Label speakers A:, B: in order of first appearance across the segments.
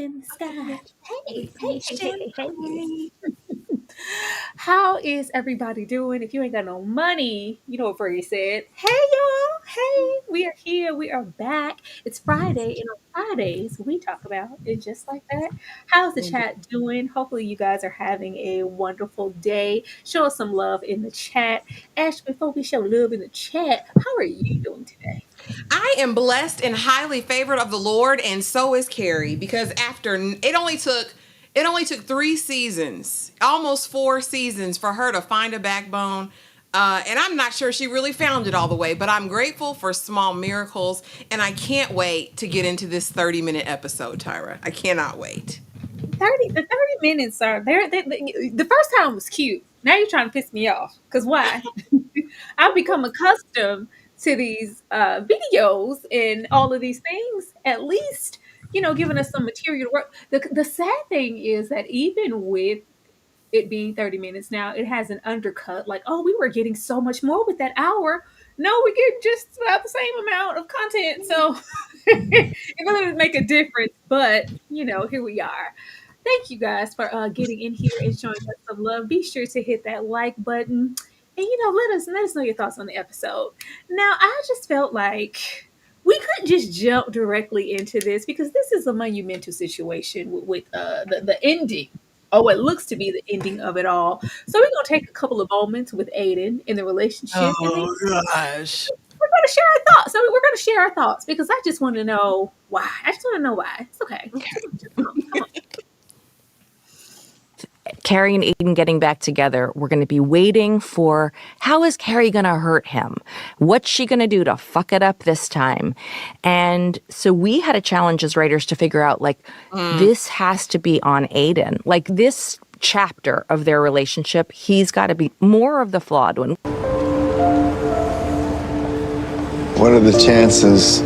A: in the sky. Hey, hey,
B: Hey,
A: hey,
B: hey, hey.
A: hey. How is everybody doing? If you ain't got no money, you know what Brady said. Hey, y'all. Hey, we are here. We are back. It's Friday, and on Fridays, we talk about it just like that. How's the
B: Indeed.
A: chat doing? Hopefully, you guys are having a wonderful day. Show us some love in the chat. Ash, before we show love in the chat, how are you doing today?
C: I am blessed and highly favored of the Lord, and so is Carrie. Because after it only took 3 seasons, almost 4 seasons, for her to find a backbone. And I'm not sure she really found it all the way, but I'm grateful for small miracles, and I can't wait to get into this 30-minute episode, Tyra. I cannot wait.
A: 30 minutes are there. The first time was cute. Now you're trying to piss me off. Because why? I've become accustomed to these videos and all of these things, at least, giving us some material to work. The sad thing is that even with it being 30 minutes now, it has an undercut. Like, oh, we were getting so much more with that hour. No, we get just about the same amount of content. So it really doesn't make a difference. But, here we are. Thank you guys for getting in here and showing us some love. Be sure to hit that like button and let us know your thoughts on the episode. Now, I just felt like we couldn't just jump directly into this because this is a monumental situation with the ending. Oh, it looks to be the ending of it all. So we're gonna take a couple of moments with Aiden in the relationship, and then
B: Oh gosh.
A: we're gonna share our thoughts. So we're gonna share our thoughts because I just want to know why. I just want to know why. It's okay. Come on.
B: Carrie and Aiden getting back together. We're going to be waiting for how is Carrie going to hurt him? What's she going to do to fuck it up this time? And so we had a challenge as writers to figure out this has to be on Aiden. Like this chapter of their relationship, he's got to be more of the flawed one.
D: What are the chances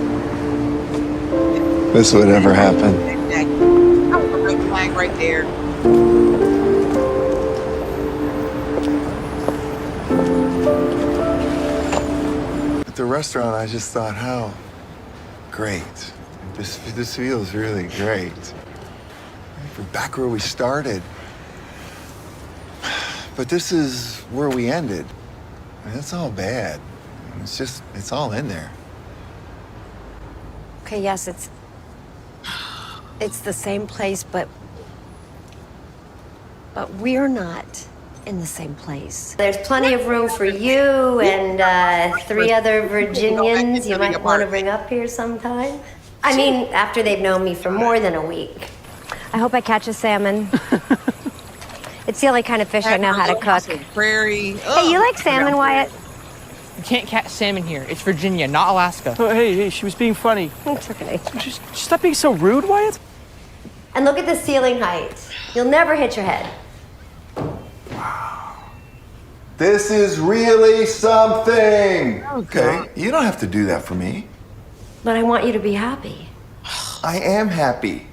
D: this would ever happen?
C: Exactly. That was a red flag right there.
D: At the restaurant, I just thought, how great. This feels really great. We're back where we started. But this is where we ended. I mean, that's all bad. It's all in there.
E: Okay, yes, it's the same place, but we're not in the same place.
F: There's plenty of room for you and 3 other Virginians you might want to bring up here sometime. I mean, after they've known me for more than a week.
E: I hope I catch a salmon. It's the only kind of fish I know how to cook.
C: Prairie.
E: Hey, you like salmon, Wyatt?
G: You can't catch salmon here. It's Virginia, not Alaska.
H: Oh, hey, she was being funny.
E: It's okay.
H: Just stop being so rude, Wyatt.
F: And look at the ceiling height. You'll never hit your head.
D: This is really something. Okay, you don't have to do that for me.
F: But I want you to be happy.
D: I am happy.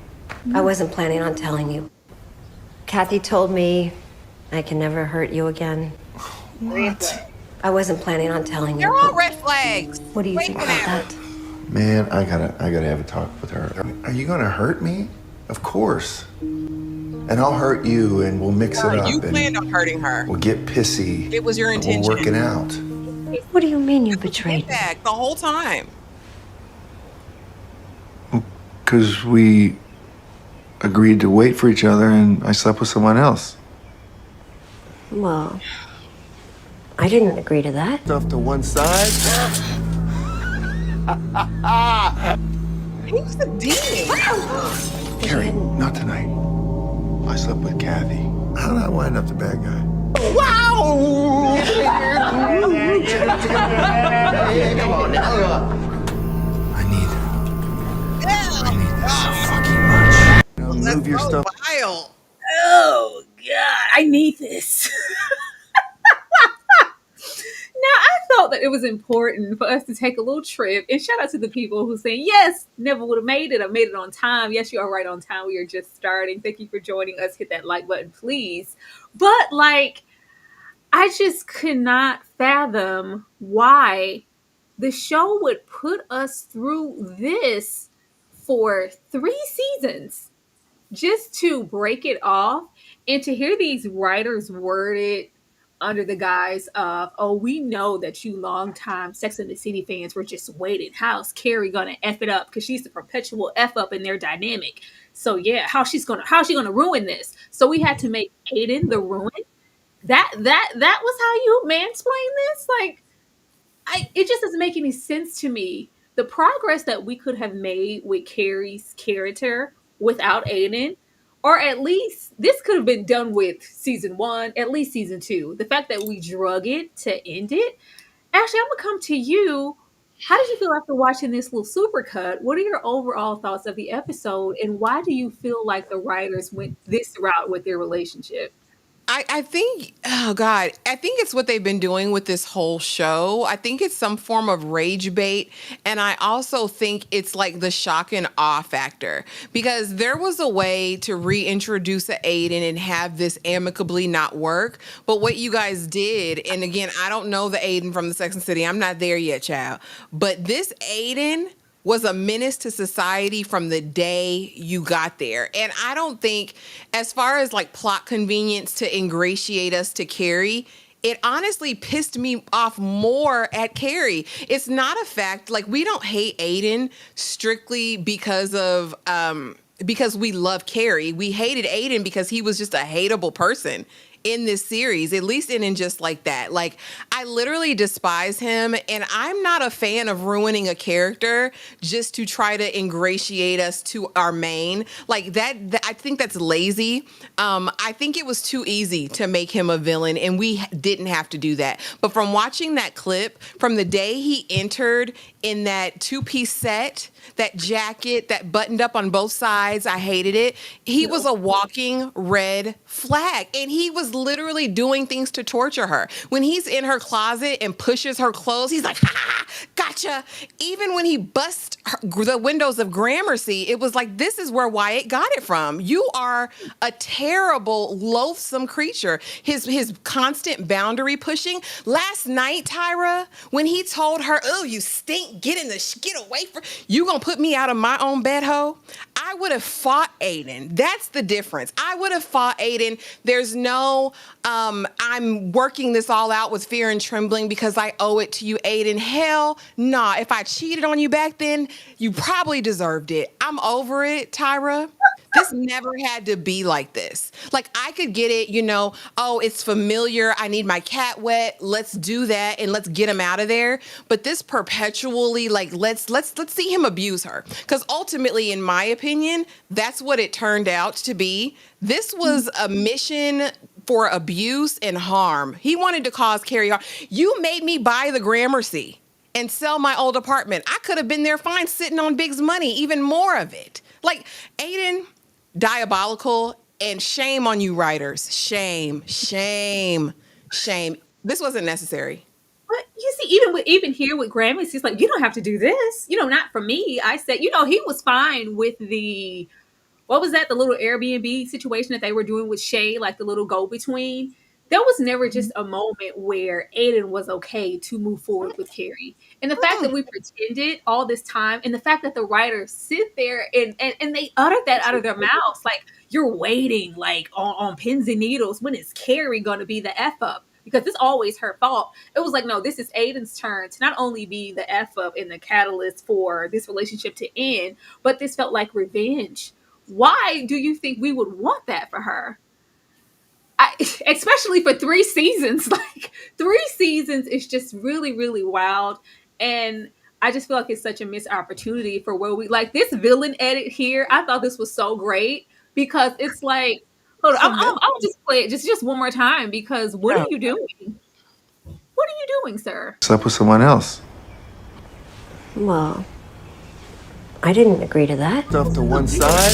F: I wasn't planning on telling you. Kathy told me I can never hurt you again.
D: What?
F: I wasn't planning on telling you.
C: They're all red flags.
F: What do you think about that?
D: Man, I gotta have a talk with her. Are you gonna hurt me? Of course. And I'll hurt you, and we'll mix it up.
C: You planned on hurting her.
D: We'll get pissy.
C: It was your
D: and
C: intention.
D: We'll work it out.
E: What do you mean you betrayed me?
C: Back the whole time.
D: Because we agreed to wait for each other, and I slept with someone else.
F: Well, I didn't agree to that.
D: Stuff to one side.
C: He's a demon.
D: Carrie, not tonight. I slept with Kathy. How did I wind up the bad guy?
C: Wow!
D: Come on now. I need this so fucking much. Move your stuff.
C: Vile.
A: Oh God, I need this. Now, I felt that it was important for us to take a little trip, and shout out to the people who saying, yes, never would have made it. I made it on time. Yes, you are right on time. We are just starting. Thank you for joining us. Hit that like button, please. But I just could not fathom why the show would put us through this for 3 seasons just to break it off and to hear these writers word it under the guise of, oh, we know that you longtime Sex and the City fans were just waiting. How's Carrie gonna F it up? Because she's the perpetual F up in their dynamic. So yeah, how's she gonna ruin this? So we had to make Aiden the ruin. That was how you mansplain this? Like, it just doesn't make any sense to me. The progress that we could have made with Carrie's character without Aiden, or at least this could have been done with season one, at least season two. The fact that we drug it to end it. Ashley, I'm gonna come to you. How did you feel after watching this little supercut? What are your overall thoughts of the episode, and why do you feel like the writers went this route with their relationship?
C: I think, oh God, I think it's what they've been doing with this whole show. I think it's some form of rage bait. And I also think it's like the shock and awe factor, because there was a way to reintroduce a Aiden and have this amicably not work. But what you guys did, and again, I don't know the Aiden from the Sex and the City. I'm not there yet, child. But this Aiden was a menace to society from the day you got there. And I don't think, as far as like plot convenience to ingratiate us to Carrie, it honestly pissed me off more at Carrie. It's not a fact, like, we don't hate Aiden strictly because of because we love Carrie. We hated Aiden because he was just a hateable person in this series, at least in just like that. Like, I literally despise him, and I'm not a fan of ruining a character just to try to ingratiate us to our main. Like that I think that's lazy. I think it was too easy to make him a villain, and we didn't have to do that. But from watching that clip, from the day he entered in that two-piece set, that jacket that buttoned up on both sides, I hated it. He was a walking red flag, and he was literally doing things to torture her. When he's in her closet and pushes her clothes, he's like, ha, gotcha. Even when he busts the windows of Gramercy, it was like, this is where Wyatt got it from. You are a terrible, loathsome creature. His constant boundary pushing. Last night, Tyra, when he told her, oh, you stink, get away from, you gonna put me out of my own bed, ho? I would have fought Aiden. That's the difference. I would have fought Aiden. There's no, I'm working this all out with fear and trembling because I owe it to you, Aiden. Hell, nah. If I cheated on you back then, you probably deserved it. I'm over it, Tyra. This never had to be like this. Like, I could get it, oh, it's familiar. I need my cat wet. Let's do that and let's get him out of there. But this perpetually, like, let's see him abuse her. Because ultimately, in my opinion, that's what it turned out to be. This was a mission for abuse and harm. He wanted to cause Carrie harm. You made me buy the Gramercy and sell my old apartment. I could have been there fine sitting on Big's money, even more of it. Like, Aiden, diabolical, and shame on you writers. Shame. This wasn't necessary.
A: But you see, even here with Grammys, he's like, you don't have to do this. Not for me. I said, he was fine with the, what was that? The little Airbnb situation that they were doing with Shay, like the little go-between. There was never just a moment where Aiden was okay to move forward with Carrie. And the fact that we pretended all this time, and the fact that the writers sit there and they uttered that out of their mouths, like, you're waiting, like, on pins and needles, when is Carrie going to be the F up? Because it's always her fault. It was like, no, this is Aiden's turn to not only be the F up and the catalyst for this relationship to end, but this felt like revenge. Why do you think we would want that for her? Especially for 3 seasons. Like, 3 seasons is just really, really wild. And I just feel like it's such a missed opportunity for where we, like, this villain edit here. I thought this was so great because it's like, hold on, I'll just play it just one more time, because what are you doing? What are you doing, sir?
D: Slept with someone else.
F: Well, I didn't agree to that.
D: Stuff to one side.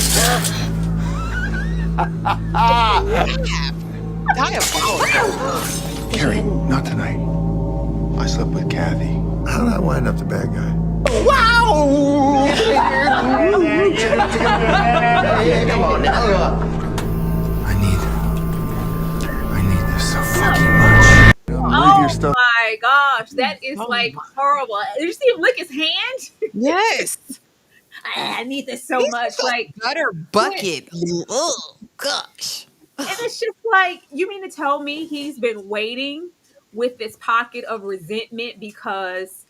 D: Carrie, not tonight. I slept with Kathy. How did I wind up the bad guy? Wow! Come on now. I need this so fucking much.
A: Oh your stuff. My gosh, that is like horrible. Did you see him lick his hand?
C: Yes.
A: I need this so much. Like,
C: Gutter bucket. Oh gosh.
A: and it's just like, you mean to tell me he's been waiting with this pocket of resentment because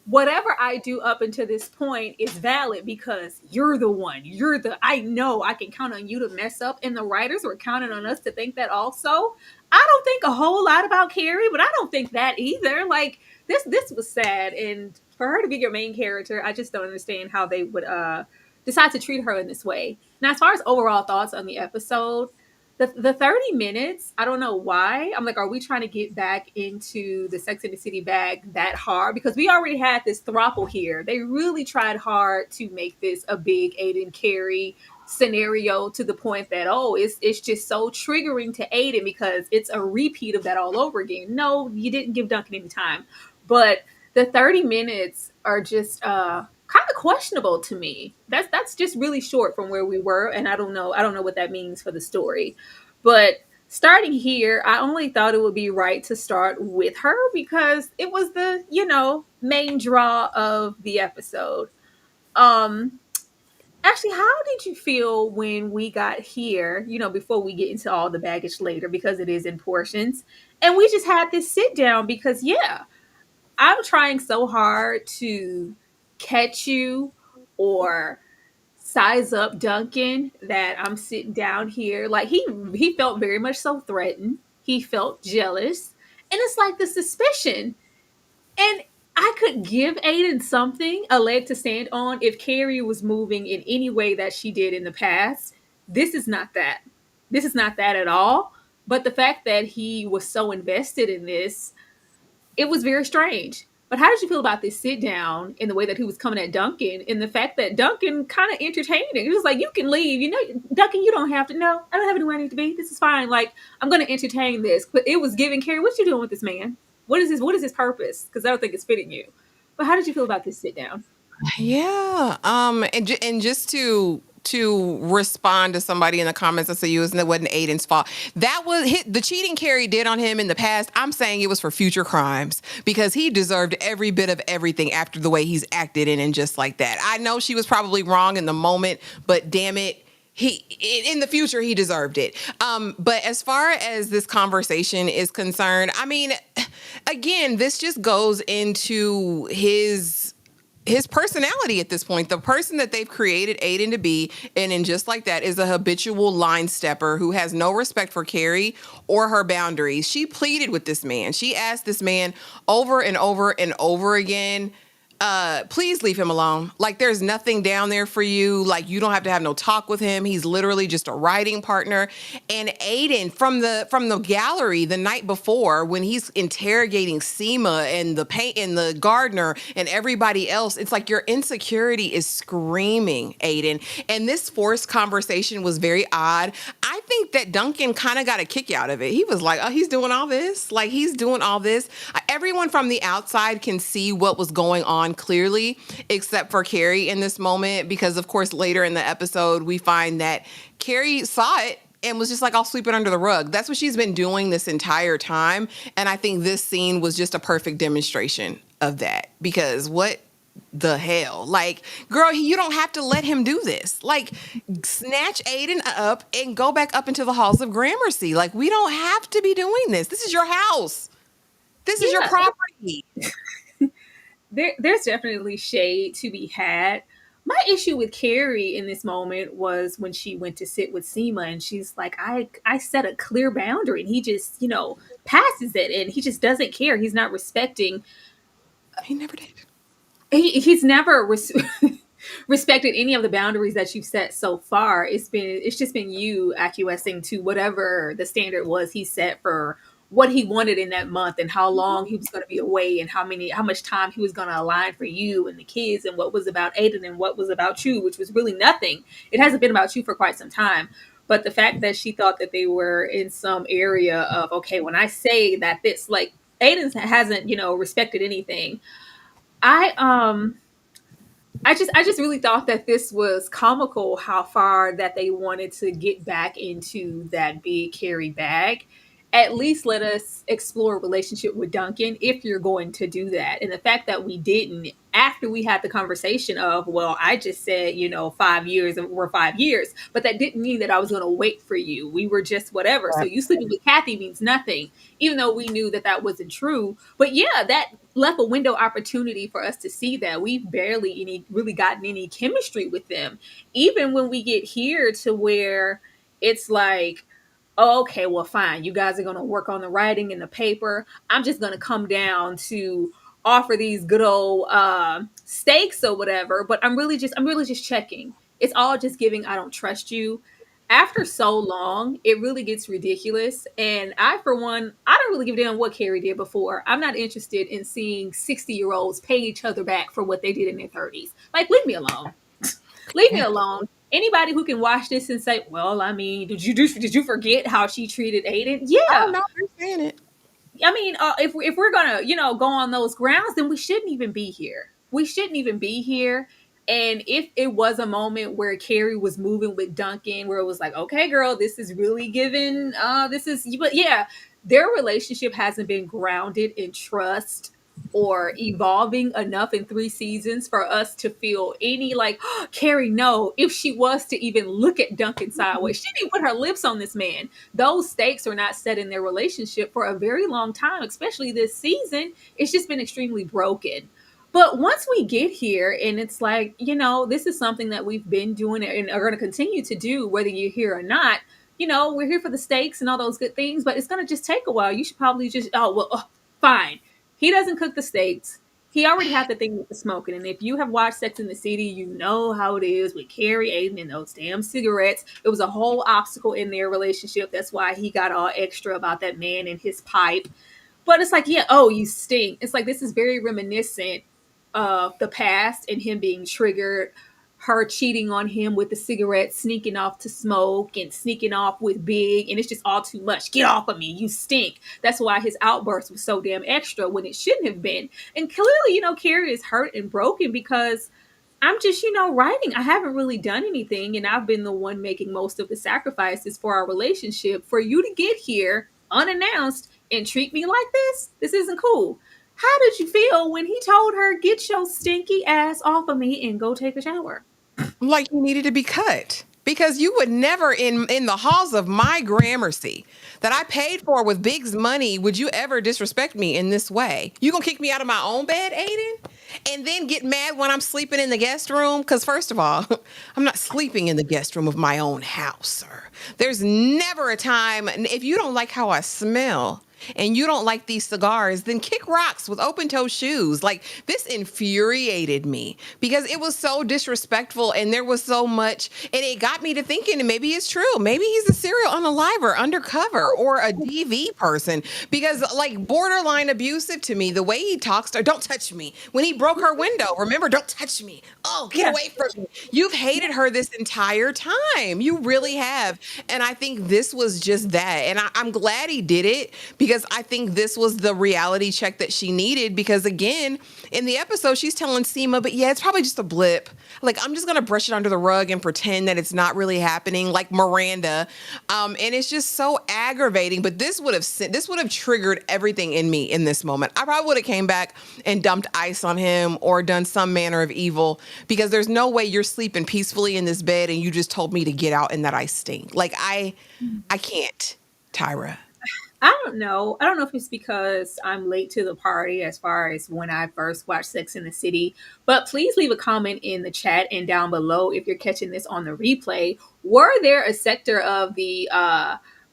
A: whatever I do up until this point is valid because you're the one. I know I can count on you to mess up. And the writers were counting on us to think that also. I don't think a whole lot about Carrie, but I don't think that either. Like, this was sad. And for her to be your main character, I just don't understand how they would decide to treat her in this way. Now, as far as overall thoughts on the episode, the 30 minutes, I don't know why. I'm like, are we trying to get back into the Sex and the City bag that hard? Because we already had this throuple here. They really tried hard to make this a big Aiden Carrie scenario to the point that, oh, it's just so triggering to Aiden because it's a repeat of that all over again. No, you didn't give Duncan any time. But the 30 minutes are just kind of questionable to me. That's just really short from where we were, and I don't know what that means for the story. But starting here, I only thought it would be right to start with her because it was the, main draw of the episode. Um Actually, how did you feel when we got here, before we get into all the baggage later because it is in portions, and we just had this sit down because yeah, I'm trying so hard to catch you or size up Duncan that I'm sitting down here. Like he felt very much so threatened. He felt jealous. And it's like the suspicion. And I could give Aiden something, a leg to stand on, if Carrie was moving in any way that she did in the past. This is not that. This is not that at all. But the fact that he was so invested in this, it was very strange. But how did you feel about this sit down in the way that he was coming at Duncan and the fact that Duncan kind of entertained it? He was like, you can leave. Duncan, you don't have to. No, I don't have anywhere I need to be. This is fine. Like, I'm going to entertain this. But it was giving Carrie, what you doing with this man? What is his purpose? Because I don't think it's fitting you. But how did you feel about this sit down?
C: Yeah. And just to respond to somebody in the comments that say it wasn't Aiden's fault. That was the cheating Carrie did on him in the past. I'm saying it was for future crimes because he deserved every bit of everything after the way he's acted and just like that. I know she was probably wrong in the moment, but damn it, in the future he deserved it. But as far as this conversation is concerned, I mean, again, this just goes into his personality at this point. The person that they've created Aiden to be, and in just like that, is a habitual line stepper who has no respect for Carrie or her boundaries. She pleaded with this man. She asked this man over and over and over again, please leave him alone. Like, there's nothing down there for you. Like, you don't have to have no talk with him. He's literally just a writing partner. And Aiden, from the gallery the night before, when he's interrogating Seema and the gardener and everybody else, it's like your insecurity is screaming, Aiden. And this forced conversation was very odd. I think that Duncan kind of got a kick out of it. He was like, oh, he's doing all this? Like, he's doing all this? Everyone from the outside can see what was going on clearly, except for Carrie in this moment, because of course later in the episode we find that Carrie saw it and was just like, I'll sweep it under the rug. That's what she's been doing this entire time. And I think this scene was just a perfect demonstration of that, because what the hell? Like, girl, you don't have to let him do this. Like, snatch Aiden up and go back up into the halls of Gramercy. Like, we don't have to be doing this. This is your house. This is your property.
A: There's definitely shade to be had. My issue with Carrie in this moment was when she went to sit with Seema and she's like, I set a clear boundary and he just, passes it and he just doesn't care. He's not respecting.
C: He never did.
A: He's never respected any of the boundaries that you've set so far. It's just been you acquiescing to whatever the standard was he set for what he wanted in that month and how long he was going to be away and how much time he was going to align for you and the kids and what was about Aiden and what was about you, which was really nothing. It hasn't been about you for quite some time. But the fact that she thought that they were in some area of, okay, when I say that this, like, Aiden hasn't, respected anything. I just really thought that this was comical how far that they wanted to get back into that big Carrie bag. At least let us explore a relationship with Duncan if you're going to do that. And the fact that we didn't after we had the conversation of, well, I just said, 5 years and we're 5 years, but that didn't mean that I was going to wait for you. We were just whatever. So you sleeping with Kathy means nothing, even though we knew that that wasn't true. But yeah, that left a window opportunity for us to see that we've barely really gotten any chemistry with them. Even when we get here to where it's like, oh, okay, well, fine. You guys are going to work on the writing and the paper. I'm just going to come down to offer these good old steaks or whatever. But I'm really just checking. It's all just giving. I don't trust you. After so long, it really gets ridiculous. And I, for one, I don't really give a damn what Carrie did before. I'm not interested in seeing 60-year-olds pay each other back for what they did in their 30s. Like, leave me alone. Leave me alone. Anybody who can watch this and say, "Well, I mean, did you forget how she treated Aiden?"
C: Oh
A: Yeah,
C: no, they're saying it.
A: I mean, if we're gonna go on those grounds, then we shouldn't even be here. We shouldn't even be here. And if it was a moment where Carrie was moving with Duncan, where it was like, okay, girl, this is really given. This is, but yeah, their relationship hasn't been grounded in trust or evolving enough in 3 seasons for us to feel any like, oh, Carrie, no, if she was to even look at Duncan sideways, she didn't put her lips on this man. Those stakes are not set in their relationship for a very long time, especially this season. It's just been extremely broken. But once we get here and it's like, this is something that we've been doing and are going to continue to do, whether you're here or not, we're here for the stakes and all those good things, but it's going to just take a while. You should probably just, fine. He doesn't cook the steaks. He already had the thing with the smoking. And if you have watched Sex in the City, you know how it is with Carrie, Aiden, and those damn cigarettes. It was a whole obstacle in their relationship. That's why he got all extra about that man and his pipe. But it's like, yeah, oh, you stink. It's like this is very reminiscent of the past and him being triggered, her cheating on him with the cigarette, sneaking off to smoke and sneaking off with Big. And it's just all too much. Get off of me. You stink. That's why his outburst was so damn extra when it shouldn't have been. And clearly, Carrie is hurt and broken because I'm just, writing. I haven't really done anything. And I've been the one making most of the sacrifices for our relationship. For you to get here unannounced and treat me like this isn't cool. How did you feel when he told her, get your stinky ass off of me and go take a shower?
C: Like you needed to be cut. Because you would never in the halls of my Gramercy that I paid for with Big's money, would you ever disrespect me in this way? You gonna kick me out of my own bed, Aiden? And then get mad when I'm sleeping in the guest room? Because first of all, I'm not sleeping in the guest room of my own house, sir. There's never a time, if you don't like how I smell, and you don't like these cigars, then kick rocks with open-toe shoes. Like, this infuriated me because it was so disrespectful and there was so much, and it got me to thinking, and maybe it's true. Maybe he's a serial unaliver, undercover, or a DV person because, like, borderline abusive to me. The way he talks to her, don't touch me. When he broke her window, remember, don't touch me. Oh, get away from me. You've hated her this entire time. You really have. And I think this was just that. And I'm glad he did it because I think this was the reality check that she needed. Because again, in the episode, she's telling Seema, but yeah, it's probably just a blip. Like, I'm just going to brush it under the rug and pretend that it's not really happening, like Miranda. And it's just so aggravating. But this would have triggered everything in me in this moment. I probably would have came back and dumped ice on him or done some manner of evil because there's no way you're sleeping peacefully in this bed and you just told me to get out and that I stink. Like, I can't, Tyra.
A: I don't know. I don't know if it's because I'm late to the party as far as when I first watched Sex in the City, but please leave a comment in the chat and down below if you're catching this on the replay. Were there a sector of the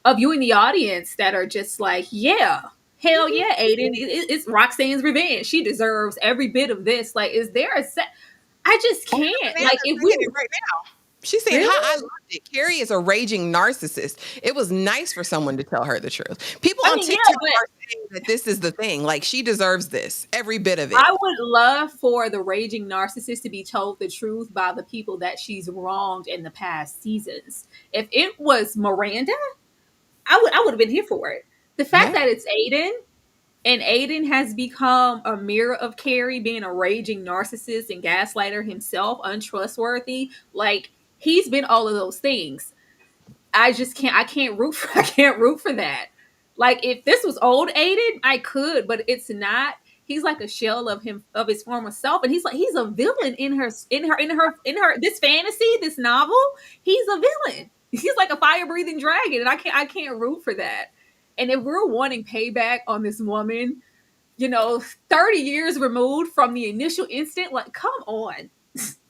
A: of you in the audience that are just like, yeah, hell yeah, Aiden, it's Roxanne's revenge. She deserves every bit of this. Like, is there a set? I just can't. Like, if we
C: right now. She's saying,
A: really?
C: I loved it. Carrie is a raging narcissist. It was nice for someone to tell her the truth. People on TikTok are saying that this is the thing. Like, she deserves this, every bit of it.
A: I would love for the raging narcissist to be told the truth by the people that she's wronged in the past seasons. If it was Miranda, I would have been here for it. The fact that it's Aiden, and Aiden has become a mirror of Carrie, being a raging narcissist and gaslighter himself, untrustworthy. Like, he's been all of those things. I can't root for that. Like, if this was old Aiden, I could, but it's not. He's like a shell of him, of his former self, and he's a villain in her this fantasy, this novel. He's a villain. He's like a fire breathing dragon, and I can't root for that. And if we're wanting payback on this woman, 30 years removed from the initial instant, like, come on.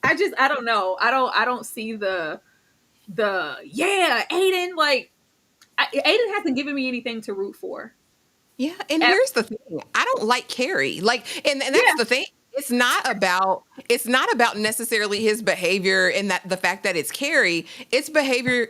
A: I don't know. I don't see yeah, Aiden, like, Aiden hasn't given me anything to root for.
C: Yeah, and
A: Ever.
C: here's the thing. I don't like Carrie. Like, and that's
A: Yeah,
C: the thing. It's not about necessarily his behavior and that the fact that it's Carrie. His behavior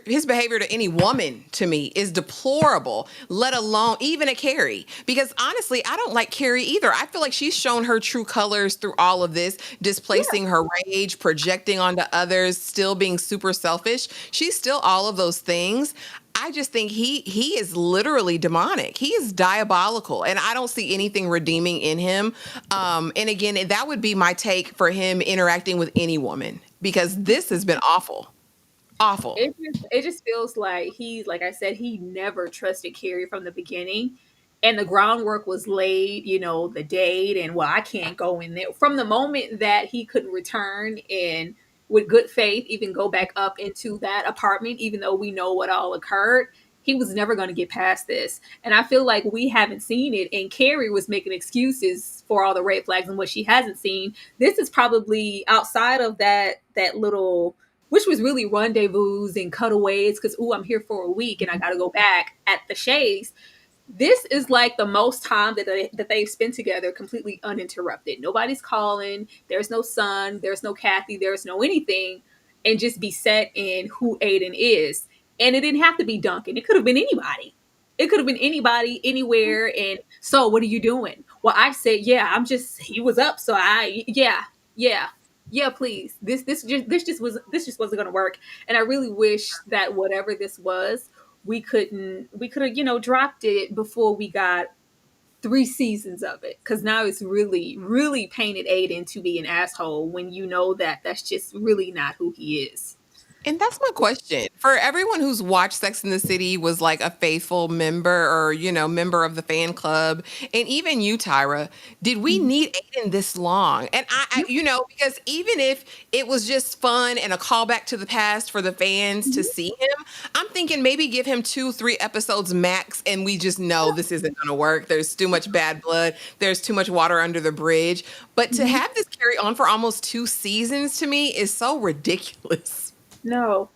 C: to any woman to me is deplorable, let alone even a Carrie. Because honestly, I don't like Carrie either. I feel like she's shown her true colors through all of this,
A: yeah.
C: displacing her rage, projecting onto others, still being super selfish. She's still all of those things. I just think he is literally demonic. He is diabolical, and I don't see anything redeeming in him. And again, that would be my take for him interacting with any woman because this has been awful, awful.
A: It just feels like like I said, he never trusted Carrie from the beginning. And the groundwork was laid, the date, and well, I can't go in there. From the moment that he couldn't return and with good faith even go back up into that apartment, even though we know what all occurred, he was never going to get past this. And I feel like we haven't seen it. And Carrie was making excuses for all the red flags and what she hasn't seen. This is probably outside of that little, which was really rendezvous and cutaways because, I'm here for a week and I got to go back at the Shays. This is like the most time that they've spent together completely uninterrupted. Nobody's calling. There's no son. There's no Kathy. There's no anything. And just be set in who Aiden is. And it didn't have to be Duncan. It could have been anybody. It could have been anybody, anywhere. And so, what are you doing? Well, I said, yeah, he was up. So yeah, please. This just wasn't going to work. And I really wish that whatever this was, we could have dropped it before we got 3 seasons of it, because now it's really really painted Aiden to be an asshole when you know that that's just really not who he is.
C: And that's my question. For everyone who's watched Sex in the City, was like a faithful member or, member of the fan club, and even you, Tyra, did we need Aiden this long? And because even if it was just fun and a callback to the past for the fans to see him, I'm thinking maybe give him 2-3 episodes max and we just know this isn't going to work. There's too much bad blood. There's too much water under the bridge. But to have this carry on for almost 2 seasons to me is so ridiculous.
A: No,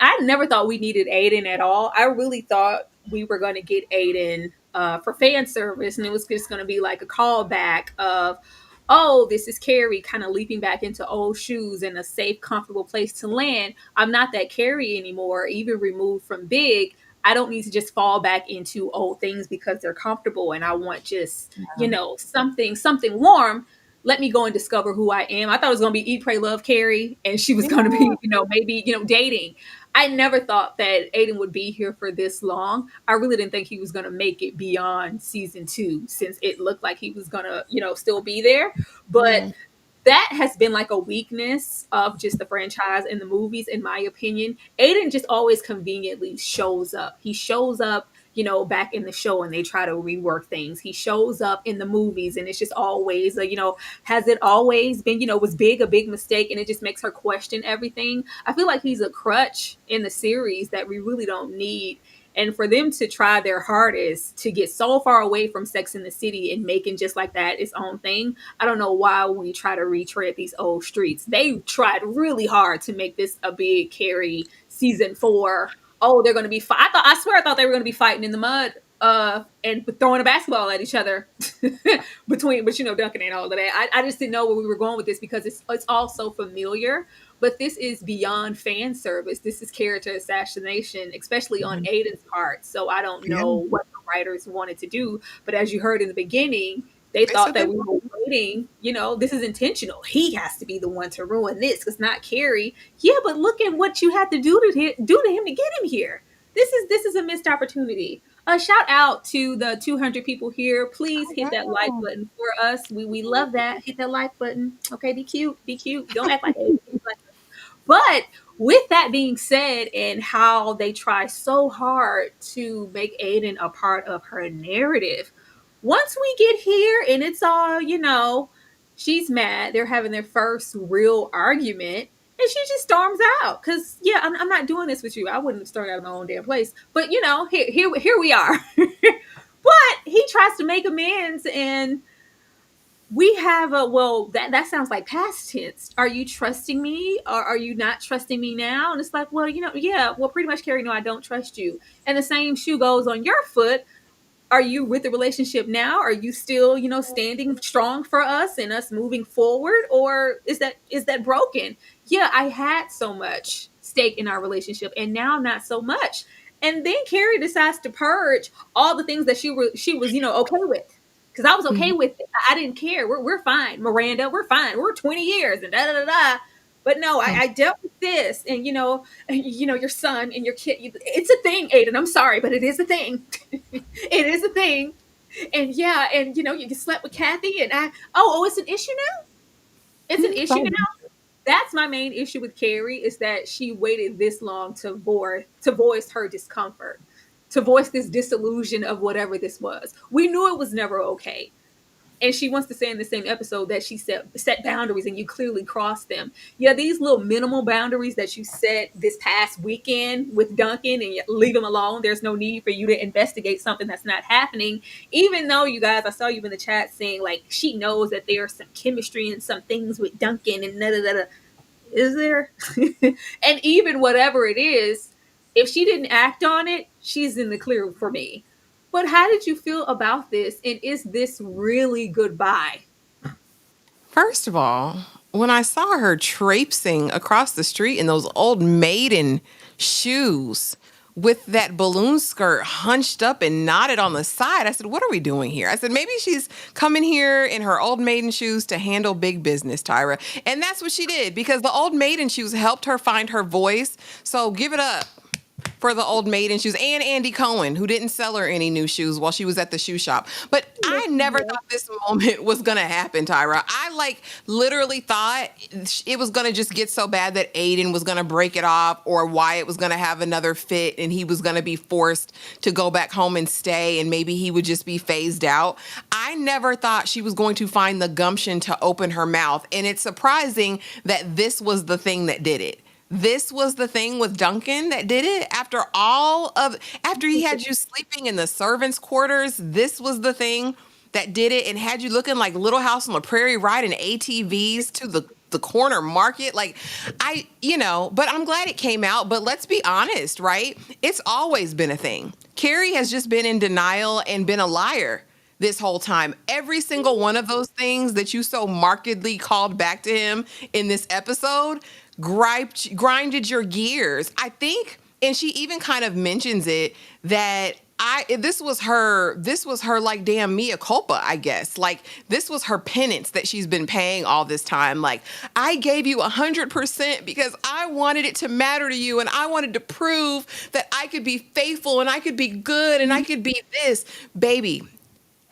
A: I never thought we needed Aiden at all. I really thought we were going to get Aiden for fan service, and it was just going to be like a callback of, oh, this is Carrie kind of leaping back into old shoes in a safe, comfortable place to land. I'm not that Carrie anymore, even removed from Big. I don't need to just fall back into old things because they're comfortable, and I want just something warm. Let me go and discover who I am. I thought it was going to be Eat, Pray, Love Carrie, and she was going to be, maybe, dating. I never thought that Aiden would be here for this long. I really didn't think he was going to make it beyond season 2, since it looked like he was going to, still be there. But that has been like a weakness of just the franchise and the movies, in my opinion. Aiden just always conveniently shows up. He shows up, back in the show and they try to rework things. He shows up in the movies and it's just always, has it always been, was Big a big mistake? And it just makes her question everything. I feel like he's a crutch in the series that we really don't need. And for them to try their hardest to get so far away from Sex in the City and making just like that its own thing, I don't know why we try to retread these old streets. They tried really hard to make this a big Carrie season 4. Oh, they're going to be I thought they were going to be fighting in the mud and throwing a basketball at each other but Duncan and all of that. I just didn't know where we were going with this because it's all so familiar. But this is beyond fan service. This is character assassination, especially on Aiden's part. So I don't know what the writers wanted to do. But as you heard in the beginning, they thought that we were waiting. This is intentional. He has to be the one to ruin this because not Carrie. Yeah, but look at what you had to do to him to get him here. This is a missed opportunity. Shout out to the 200 people here. Please hit that like button for us. We love that. Hit that like button. Okay, be cute. Be cute. Don't act like it. But with that being said, and how they try so hard to make Aiden a part of her narrative, Once we get here and it's all, she's mad. They're having their first real argument. And she just storms out because, yeah, I'm not doing this with you. I wouldn't have started out of my own damn place. But, here we are. But he tries to make amends, and we have that sounds like past tense. Are you trusting me, or are you not trusting me now? And it's like, well, yeah, well, pretty much, Carrie, no, I don't trust you. And the same shoe goes on your foot. Are you with the relationship now? Are you still, standing strong for us and us moving forward? Or is that broken? Yeah, I had so much stake in our relationship and now not so much. And then Carrie decides to purge all the things that she was, okay with. Because I was okay with it. I didn't care. We're fine. Miranda, we're fine. We're 20 years and da da da da. But no, I dealt with this, and your son and your kid. It's a thing, Aiden. I'm sorry, but it is a thing. It is a thing. And yeah, and you slept with Kathy, and it's an issue now. It's an issue now. That's my main issue with Carrie, is that she waited this long to voice her discomfort, to voice this disillusion of whatever this was. We knew it was never okay. And she wants to say in the same episode that she set boundaries and you clearly crossed them. Yeah, these little minimal boundaries that you set this past weekend with Duncan, and you leave him alone. There's no need for you to investigate something that's not happening. Even though, you guys, I saw you in the chat saying like she knows that there's some chemistry and some things with Duncan and da da da. Is there? And even whatever it is, if she didn't act on it, she's in the clear for me. But how did you feel about this? And is this really goodbye?
C: First of all, when I saw her traipsing across the street in those old maiden shoes with that balloon skirt hunched up and knotted on the side, I said, what are we doing here? I said, maybe she's coming here in her old maiden shoes to handle big business, Tyra. And that's what she did, because the old maiden shoes helped her find her voice. So give it up for the old maiden shoes, and Andy Cohen, who didn't sell her any new shoes while she was at the shoe shop. But I never thought this moment was going to happen, Tyra. I literally thought it was going to just get so bad that Aiden was going to break it off, or Wyatt was going to have another fit and he was going to be forced to go back home and stay, and maybe he would just be phased out. I never thought she was going to find the gumption to open her mouth. And it's surprising that this was the thing that did it. This was the thing with Duncan that did it after he had you sleeping in the servants' quarters. This was the thing that did it and had you looking like Little House on the Prairie, riding ATVs to the corner market. But I'm glad it came out. But let's be honest, right? It's always been a thing. Carrie has just been in denial and been a liar this whole time. Every single one of those things that you so markedly called back to him in this episode grinded your gears, I think. And she even kind of mentions it that this was her like damn mea culpa, I guess. Like, this was her penance that she's been paying all this time. Like, I gave you 100% because I wanted it to matter to you, and I wanted to prove that I could be faithful and I could be good and I could be this. Baby,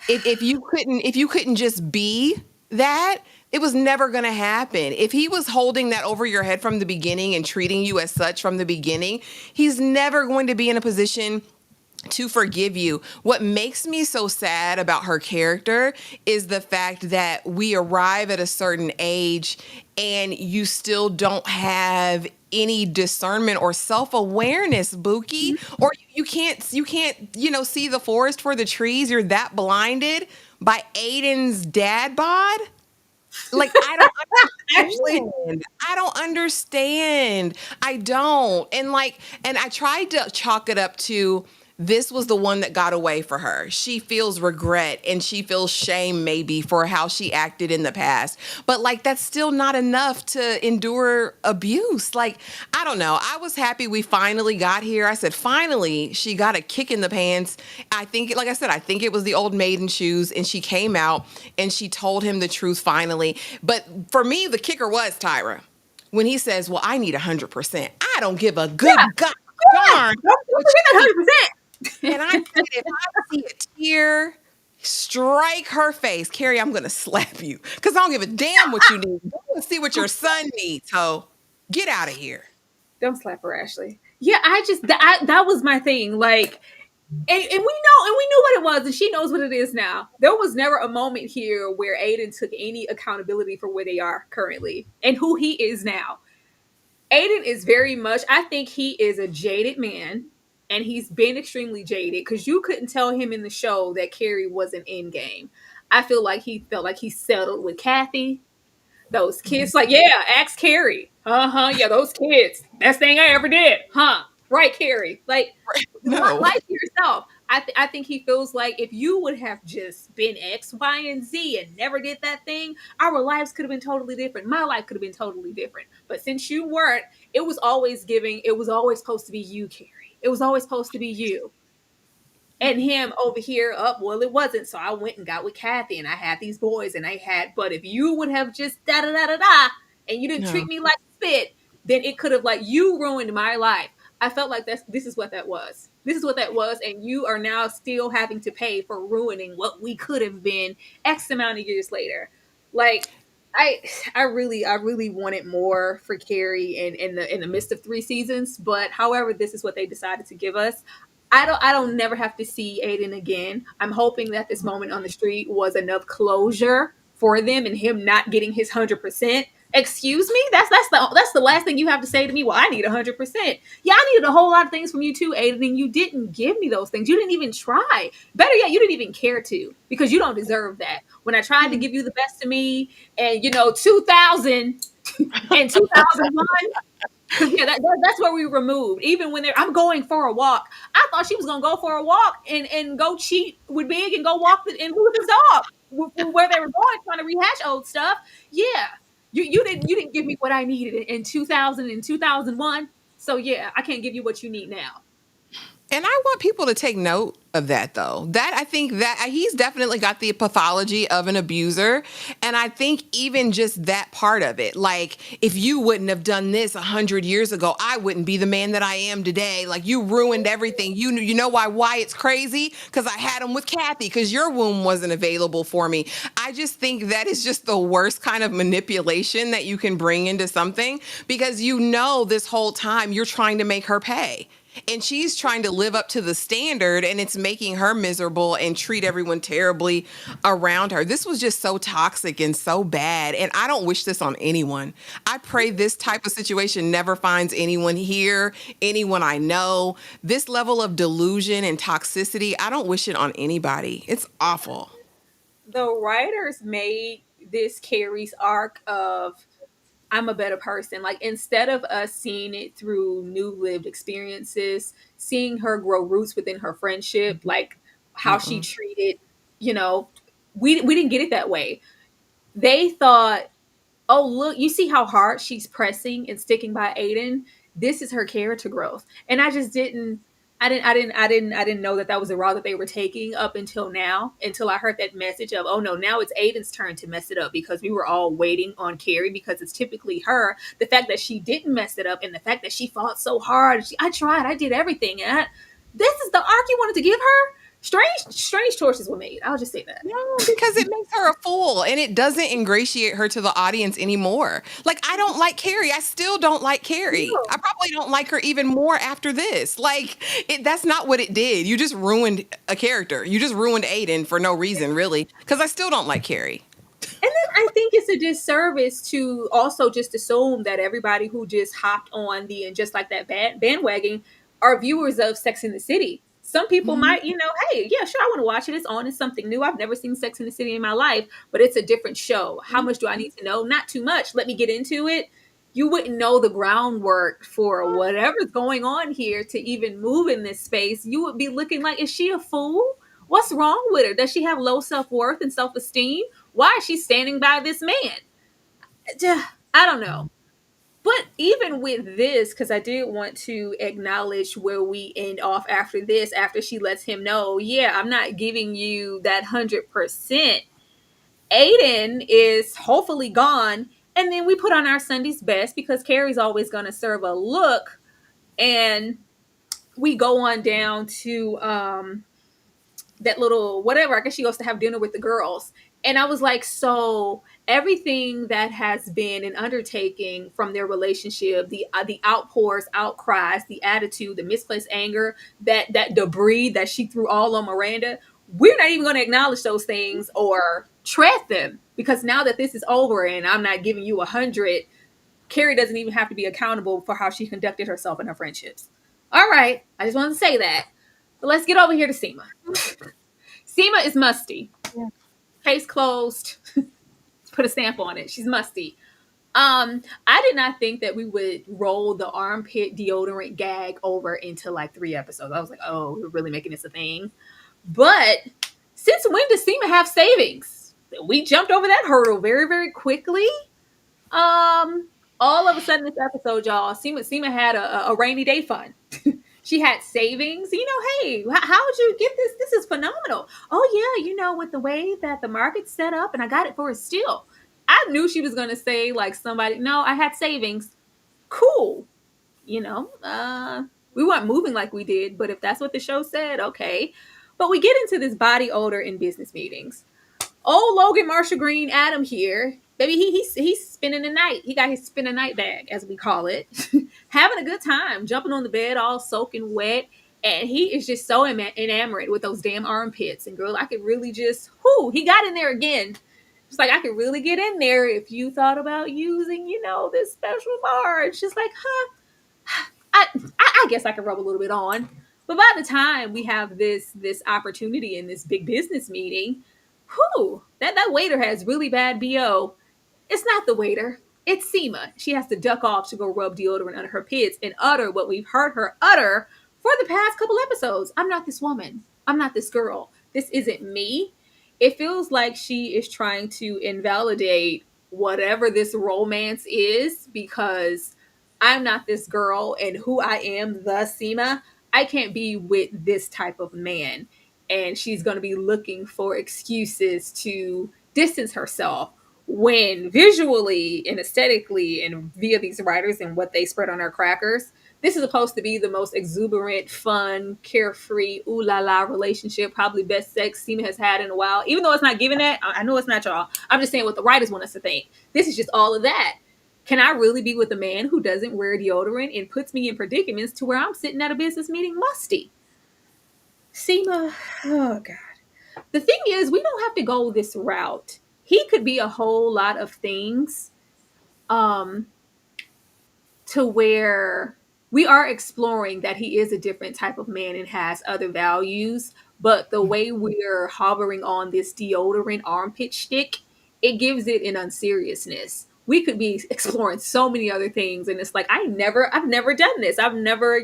C: if you couldn't just be that, it was never going to happen. If he was holding that over your head from the beginning and treating you as such from the beginning, he's never going to be in a position to forgive you. What makes me so sad about her character is the fact that we arrive at a certain age and you still don't have any discernment or self-awareness, Buki, or you can't, see the forest for the trees. You're that blinded by Aiden's dad bod. Like, I don't understand. I don't. And I tried to chalk it up to, this was the one that got away for her. She feels regret and she feels shame maybe for how she acted in the past. But that's still not enough to endure abuse. I don't know. I was happy we finally got here. I said, finally, she got a kick in the pants. I think, like I said, I think it was the old maiden shoes, and she came out and she told him the truth finally. But for me, the kicker was Tyra. When he says, well, I need 100%. I don't give a good God darn.
A: Don't forget 100%.
C: And I said, if I see a tear strike her face, Carrie, I'm going to slap you. Because I don't give a damn what you need. I want to see what your son needs, ho. Get out of here.
A: Don't slap her, Ashley. Yeah, that was my thing. and we know, and we knew what it was, and she knows what it is now. There was never a moment here where Aiden took any accountability for where they are currently and who he is now. Aiden is very much, I think he is a jaded man, and he's been extremely jaded because you couldn't tell him in the show that Carrie wasn't in game. I feel like he felt like he settled with Kathy. Those kids, like, yeah, ask Carrie. Yeah, those kids. Best thing I ever did. Huh. Right, Carrie. Like,
C: No.
A: lie to yourself. I think he feels like if you would have just been X, Y, and Z and never did that thing, our lives could have been totally different. My life could have been totally different. But since you weren't, it was always supposed to be you, Carrie. It was always supposed to be you. And him over here, up, well, it wasn't. So I went and got with Kathy and I had these boys and I had, but if you would have just da da da da da and you didn't
C: No.
A: treat me like spit, then it could have, like, you ruined my life. I felt like this is what that was. This is what that was, and you are now still having to pay for ruining what we could have been X amount of years later. Like, I I really wanted more for Carrie in the midst of 3 seasons, but however, this is what they decided to give us. I don't never have to see Aiden again. I'm hoping that this moment on the street was enough closure for them and him not getting his 100%. Excuse me? That's the last thing you have to say to me. Well, I need 100%. Yeah, I needed a whole lot of things from you too, Aiden, and you didn't give me those things. You didn't even try. Better yet, you didn't even care to, because you don't deserve that. When I tried to give you the best of me, and 2000 and 2001, because yeah, that's where we were moved. Even when I'm going for a walk, I thought she was gonna go for a walk and go cheat with Big and go walk and lose his dog where they were going, trying to rehash old stuff. Yeah, you didn't give me what I needed in 2000 and 2001. So yeah, I can't give you what you need now.
C: And I want people to take note of that, though. That I think that he's definitely got the pathology of an abuser. And I think even just that part of it, like, if you wouldn't have done this 100 years ago, I wouldn't be the man that I am today. Like, you ruined everything. You know why it's crazy? Because I had him with Kathy, because your womb wasn't available for me. I just think that is just the worst kind of manipulation that you can bring into something, because this whole time you're trying to make her pay. And she's trying to live up to the standard, and it's making her miserable and treat everyone terribly around her. This was just so toxic and so bad. And I don't wish this on anyone. I pray this type of situation never finds anyone here, anyone I know. This level of delusion and toxicity, I don't wish it on anybody. It's awful.
A: The writers made this Carrie's arc of I'm a better person. Like, instead of us seeing it through new lived experiences, seeing her grow roots within her friendship, like how she
C: Mm-mm.
A: treated, you know, we didn't get it that way. They thought, oh, look, you see how hard she's pressing and sticking by Aiden. This is her character growth. And I just didn't. I didn't know that was the route that they were taking up until now, until I heard that message of, oh no, now it's Aiden's turn to mess it up, because we were all waiting on Carrie, because it's typically her. The fact that she didn't mess it up, and the fact that she fought so hard, I tried, I did everything, and this is the arc you wanted to give her. Strange choices were made. I'll just say that.
C: No, because it makes her a fool, and it doesn't ingratiate her to the audience anymore. Like, I don't like Carrie. I still don't like Carrie.
A: No.
C: I probably don't like her even more after this. Like, that's not what it did. You just ruined a character. You just ruined Aiden for no reason, really, because I still don't like Carrie.
A: And then I think it's a disservice to also just assume that everybody who just hopped on the and just like that bandwagon are viewers of Sex in the City. Some people
C: Mhm.
A: might, hey, yeah, sure, I want to watch it. It's on. It's something new. I've never seen Sex in the City in my life, but it's a different show. How much do I need to know? Not too much. Let me get into it. You wouldn't know the groundwork for whatever's going on here to even move in this space. You would be looking like, is she a fool? What's wrong with her? Does she have low self-worth and self-esteem? Why is she standing by this man? I don't know. But even with this, because I did want to acknowledge where we end off after this, after she lets him know, yeah, I'm not giving you that 100%. Aiden is hopefully gone. And then we put on our Sunday's best, because Carrie's always going to serve a look. And we go on down to that little whatever. I guess she goes to have dinner with the girls. And I was like, so everything that has been an undertaking from their relationship, the outpours, outcries, the attitude, the misplaced anger, that debris that she threw all on Miranda, we're not even going to acknowledge those things or tread them, because now that this is over and I'm not giving you 100, Carrie doesn't even have to be accountable for how she conducted herself in her friendships. All right, I just wanted to say that. But let's get over here to Seema. Seema is musty. Case closed. Put a stamp on it. She's musty. I did not think that we would roll the armpit deodorant gag over into like 3 episodes. I was like, oh, we're really making this a thing. But since when does Seema have savings? We jumped over that hurdle very, very quickly. All of a sudden this episode, y'all, Seema had a rainy day fund. She had savings. Hey, how would you get this? This is phenomenal. Oh yeah, with the way that the market's set up, and I got it for a steal. I knew she was gonna say like somebody. No, I had savings. Cool. We weren't moving like we did, but if that's what the show said, okay. But we get into this body odor in business meetings. Old Logan Marshall Green, Adam here. Baby, he's spending the night. He got his spend a night bag, as we call it. Having a good time, jumping on the bed all soaking wet. And he is just so enamored with those damn armpits. And girl, I could really just, he got in there again. It's like, I could really get in there if you thought about using, this special bar. It's just like, I guess I could rub a little bit on. But by the time we have this opportunity in this big business meeting, that waiter has really bad BO. It's not the waiter. It's Seema. She has to duck off to go rub deodorant under her pits and utter what we've heard her utter for the past couple episodes. I'm not this woman. I'm not this girl. This isn't me. It feels like she is trying to invalidate whatever this romance is, because I'm not this girl, and who I am, the Seema, I can't be with this type of man. And she's going to be looking for excuses to distance herself, when visually and aesthetically and via these writers and what they spread on our crackers, this is supposed to be the most exuberant, fun, carefree, ooh la la relationship, probably best sex Seema has had in a while. Even though it's not giving that, I know it's not, y'all. I'm just saying what the writers want us to think. This is just all of that. Can I really be with a man who doesn't wear deodorant and puts me in predicaments to where I'm sitting at a business meeting musty? Seema, oh God. The thing is, we don't have to go this route. He could be a whole lot of things, to where we are exploring that he is a different type of man and has other values. But the way we're hovering on this deodorant armpit shtick, it gives it an unseriousness. We could be exploring so many other things, and it's like I've never done this. I've never,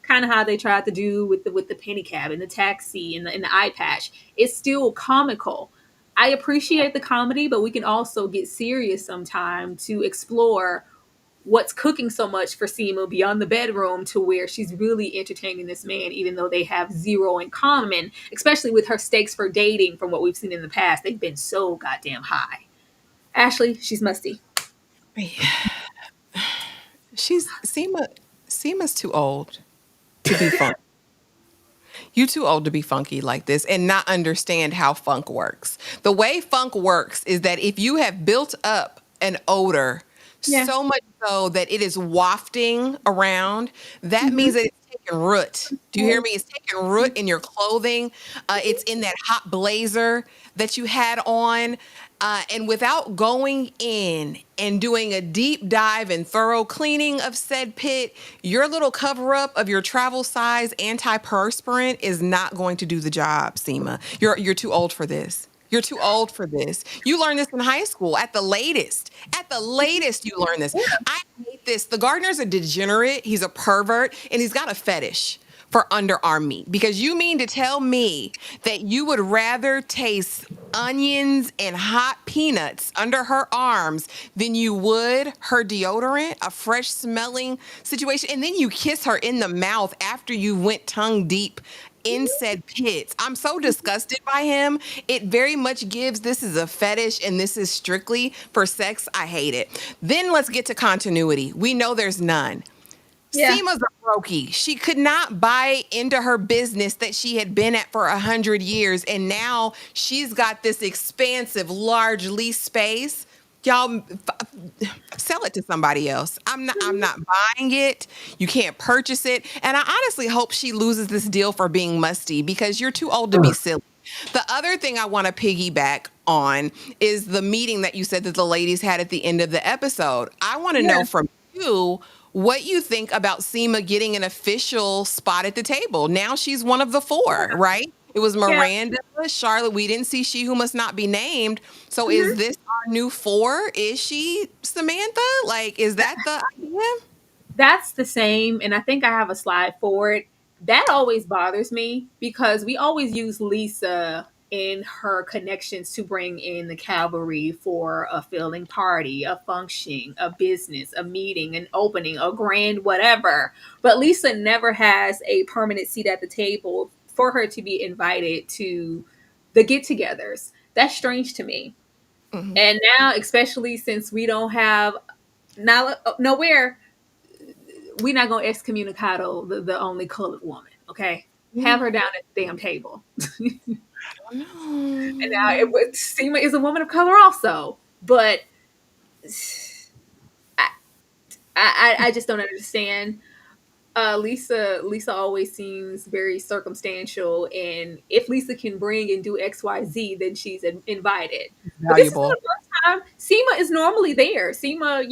A: kind of how they tried to do with the penny cab and the taxi and the eye patch. It's still comical. I appreciate the comedy, but we can also get serious sometime to explore what's cooking so much for Seema beyond the bedroom, to where she's really entertaining this man, even though they have zero in common, especially with her stakes for dating from what we've seen in the past. They've been so goddamn high. Ashley, she's musty.
C: Seema's too old to be fun. You too old to be funky like this and not understand how funk works. The way funk works is that if you have built up an odor so much so that it is wafting around, that means that it's taking root. Do you hear me? It's taking root in your clothing. It's in that hot blazer that you had on. And without going in and doing a deep dive and thorough cleaning of said pit, your little cover up of your travel size antiperspirant is not going to do the job, Seema. You're too old for this. You're too old for this. You learned this in high school at the latest. At the latest, you learned this. I hate this. The gardener's a degenerate. He's a pervert, and he's got a fetish for underarm meat, because you mean to tell me that you would rather taste onions and hot peanuts under her arms than you would her deodorant, a fresh smelling situation, and then you kiss her in the mouth after you went tongue deep in said pits. I'm so disgusted by him. It very much gives this is a fetish and this is strictly for sex. I hate it. Then let's get to continuity. We know there's none.
A: Yeah.
C: Seema's a brokey. She could not buy into her business that she had been at for 100 years. And now she's got this expansive, large lease space. Y'all sell it to somebody else. I'm not buying it. You can't purchase it. And I honestly hope she loses this deal for being musty because you're too old to be silly. The other thing I want to piggyback on is the meeting that you said that the ladies had at the end of the episode. I want to
A: Yeah.
C: know from you what you think about Seema getting an official spot at the table. Now she's one of the four, right? It was
A: Yeah.
C: Miranda, Charlotte. We didn't see She Who Must Not Be Named. So is this our new four? Is she Samantha? Like, is that the idea?
A: That's the same, and I think I have a slide for it. That always bothers me because we always use Lisa in her connections to bring in the cavalry for a filling party, a function, a business, a meeting, an opening, a grand whatever. But Lisa never has a permanent seat at the table for her to be invited to the get-togethers. That's strange to me. And now, especially since we don't have now nowhere, we're not gonna excommunicado the only colored woman, okay? Have her down at the damn table. And now Seema is a woman of color also, but I I just don't understand. Lisa always seems very circumstantial, and if Lisa can bring and do XYZ, then she's invited. But this is
C: Valuable.
A: the first time Seema is normally there. Seema,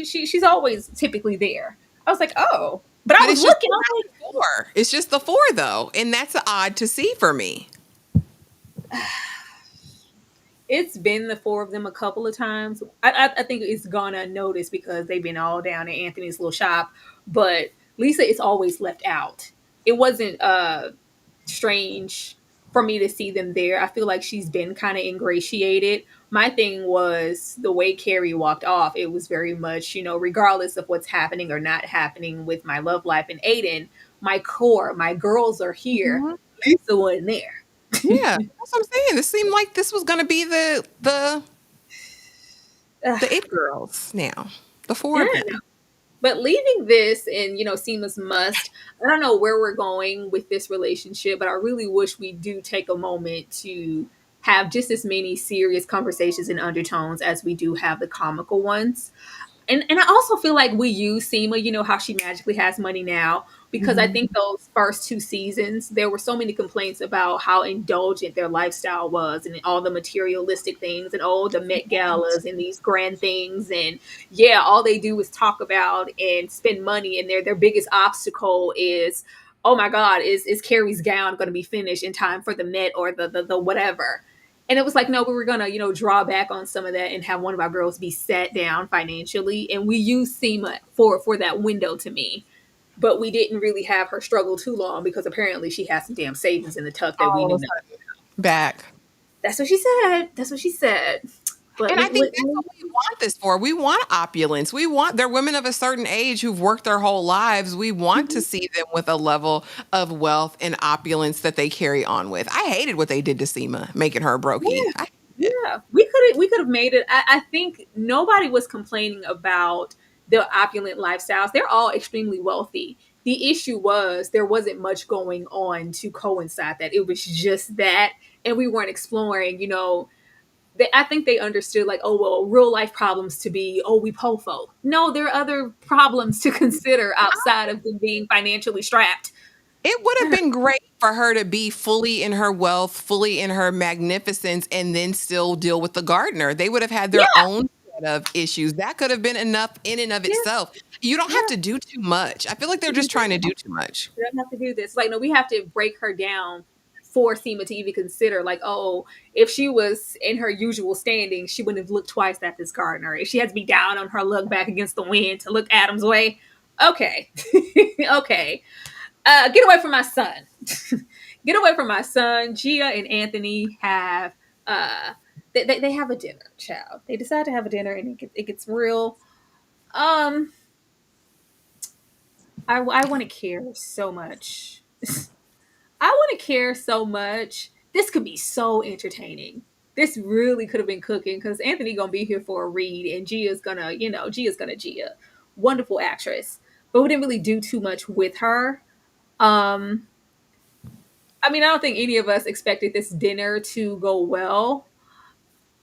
A: she's always typically there. I was like, oh, but I
C: But
A: was
C: it's just
A: looking. I was like,
C: four. It's just the four though. And that's odd to see for me.
A: it's been the four of them a couple of times. I think it's gone unnoticed because they've been all down in Anthony's little shop, but Lisa is always left out. It wasn't strange for me to see them there. I feel like she's been kind of ingratiated. My thing was the way Carrie walked off. It was very much, regardless of what's happening or not happening with my love life and Aiden, my core, my girls are here. Lisa wasn't there.
C: Yeah, that's what I'm saying. It seemed like this was going to be the it girls now, the four
A: Yeah.
C: of them.
A: But leaving this and, Seema's must, I don't know where we're going with this relationship, but I really wish we do take a moment to have just as many serious conversations and undertones as we do have the comical ones. And I also feel like we use Seema, how she magically has money now, because I think those first two seasons, there were so many complaints about how indulgent their lifestyle was and all the materialistic things and all the Met Galas and these grand things. And yeah, all they do is talk about and spend money. And their biggest obstacle is, oh my God, is Carrie's gown going to be finished in time for the Met or the whatever? And it was like, no, we were gonna, draw back on some of that and have one of our girls be sat down financially. And we used Seema for that window to me. But we didn't really have her struggle too long because apparently she has some damn savings in the tuck that we
C: All
A: knew
C: of a
A: nothing.
C: sudden, back.
A: That's what she said. That's what she said. But
C: And I think that's what we want this for. We want opulence. They're women of a certain age who've worked their whole lives. We want to see them with a level of wealth and opulence that they carry on with. I hated what they did to Seema, making her a brokey.
A: yeah, we could have made it. I think nobody was complaining about the opulent lifestyles. They're all extremely wealthy. The issue was there wasn't much going on to coincide that. It was just that, and we weren't exploring. I think they understood like, oh well, real life problems to be, oh we po folk. No, there are other problems to consider outside of them being financially strapped.
C: It would have been great for her to be fully in her wealth, fully in her magnificence, and then still deal with the gardener. They would have had their
A: Yeah,
C: own set of issues. That could have been enough in and of
A: yeah,
C: itself. You don't have
A: yeah.
C: to do too much. I feel like they're just trying to do too much.
A: We don't have to do this. Like, no, we have to break her down for Seema to even consider, like, oh, if she was in her usual standing, she wouldn't have looked twice at this gardener. If she had to be down on her luck back against the wind to look Adam's way, okay. Okay. Get away from my son. Get away from my son. Gia and Anthony have they have a dinner, child. They decide to have a dinner and it gets real. Um I want to care so much. I want to care so much. This could be so entertaining. This really could have been cooking because Anthony gonna be here for a read, and Gia's gonna Gia, wonderful actress. but we didn't really do too much with her. Um, I mean, I don't think any of us expected this dinner to go well.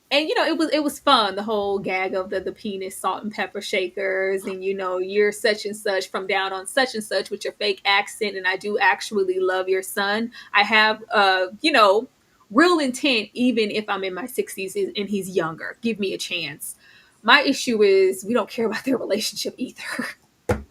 A: And it was fun, the whole gag of the penis salt and pepper shakers, and you're such and such from down on such and such with your fake accent, and I do actually love your son. I have real intent, even if I'm in my 60s and he's younger. Give me a chance. My issue is we don't care about their relationship either.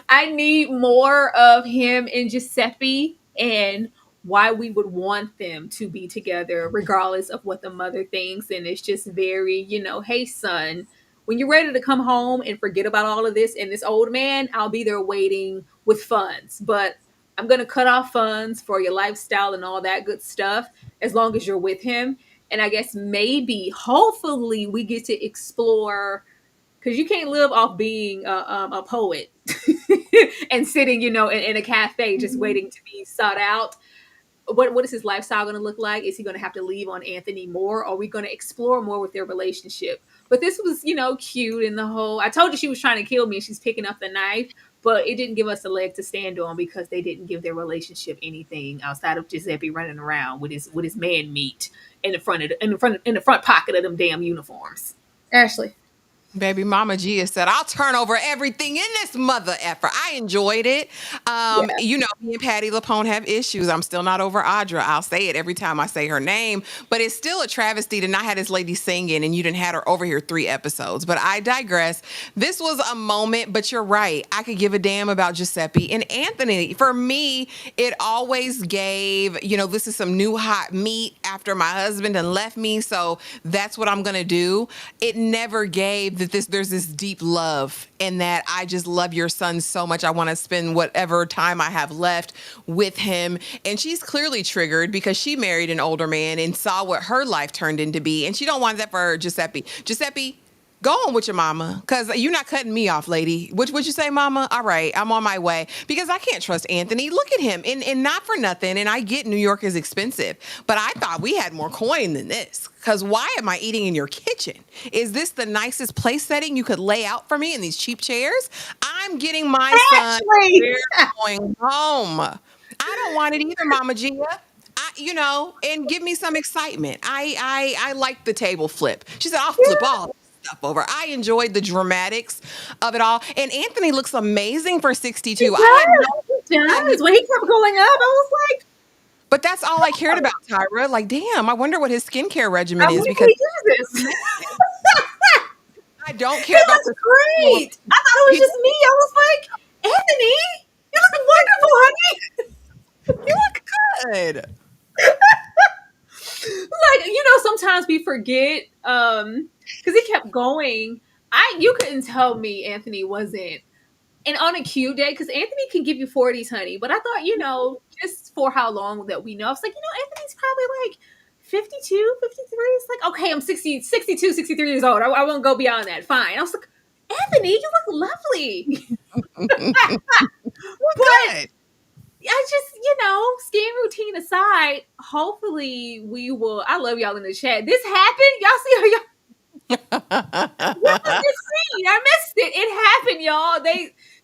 A: I need more of him and Giuseppe, and why we would want them to be together, regardless of what the mother thinks. And it's just very, hey, son, when you're ready to come home and forget about all of this and this old man, I'll be there waiting with funds. But I'm going to cut off funds for your lifestyle and all that good stuff as long as you're with him. And I guess maybe, hopefully, we get to explore, because you can't live off being a poet and sitting, in a cafe just waiting to be sought out. What is his lifestyle going to look like? Is he going to have to leave on Anthony more? Or are we going to explore more with their relationship? But this was, cute in the whole. I told you she was trying to kill me and she's picking up the knife, but it didn't give us a leg to stand on because they didn't give their relationship anything outside of Giuseppe running around with his man meat in the front pocket of them damn uniforms. Ashley.
C: Baby Mama Gia said, I'll turn over everything in this mother effer. I enjoyed it.
A: Yeah.
C: Me and Patty LaPone have issues. I'm still not over Audra. I'll say it every time I say her name, but it's still a travesty to not have this lady singing and you didn't have her over here 3 episodes. But I digress. This was a moment, but you're right. I could give a damn about Giuseppe and Anthony. For me, it always gave, this is some new hot meat after my husband and left me. So that's what I'm going to do. It never gave that there's this deep love and that I just love your son so much. I want to spend whatever time I have left with him. And she's clearly triggered because she married an older man and saw what her life turned into be. And she don't want that for Giuseppe. Giuseppe, go on with your mama, because you're not cutting me off, lady. What'd you say, mama? All right, I'm on my way. Because I can't trust Anthony. Look at him. And not for nothing, and I get New York is expensive, but I thought we had more coin than this. Because why am I eating in your kitchen? Is this the nicest place setting you could lay out for me in these cheap chairs? I'm getting my son. We're going home. I don't want it either, Mama Gia. And give me some excitement. I like the table flip. She said, I'll flip all stuff over. I enjoyed the dramatics of it all. And Anthony looks amazing for 62.
A: He does. When he kept going up, I was like,
C: but that's all I cared about, Tyra. Like, damn, I wonder what his skincare regimen is, because
A: he uses.
C: I don't care about the
A: great. I thought it was just me. I was like, Anthony, you look wonderful, honey.
C: You look good.
A: Sometimes we forget, because he kept going. You couldn't tell me Anthony wasn't. And on a cute day, because Anthony can give you 40s, honey. But I thought, just for how long that we know, I was like, Anthony's probably like 52, 53. It's like, okay, I'm 60, 62, 63 years old. I won't go beyond that. Fine. I was like, Anthony, you look lovely.
C: Good.
A: I just, skin routine aside, hopefully we will. I love y'all in the chat. This happened. Y'all see how y'all. What was this scene? I missed it. It happened, y'all.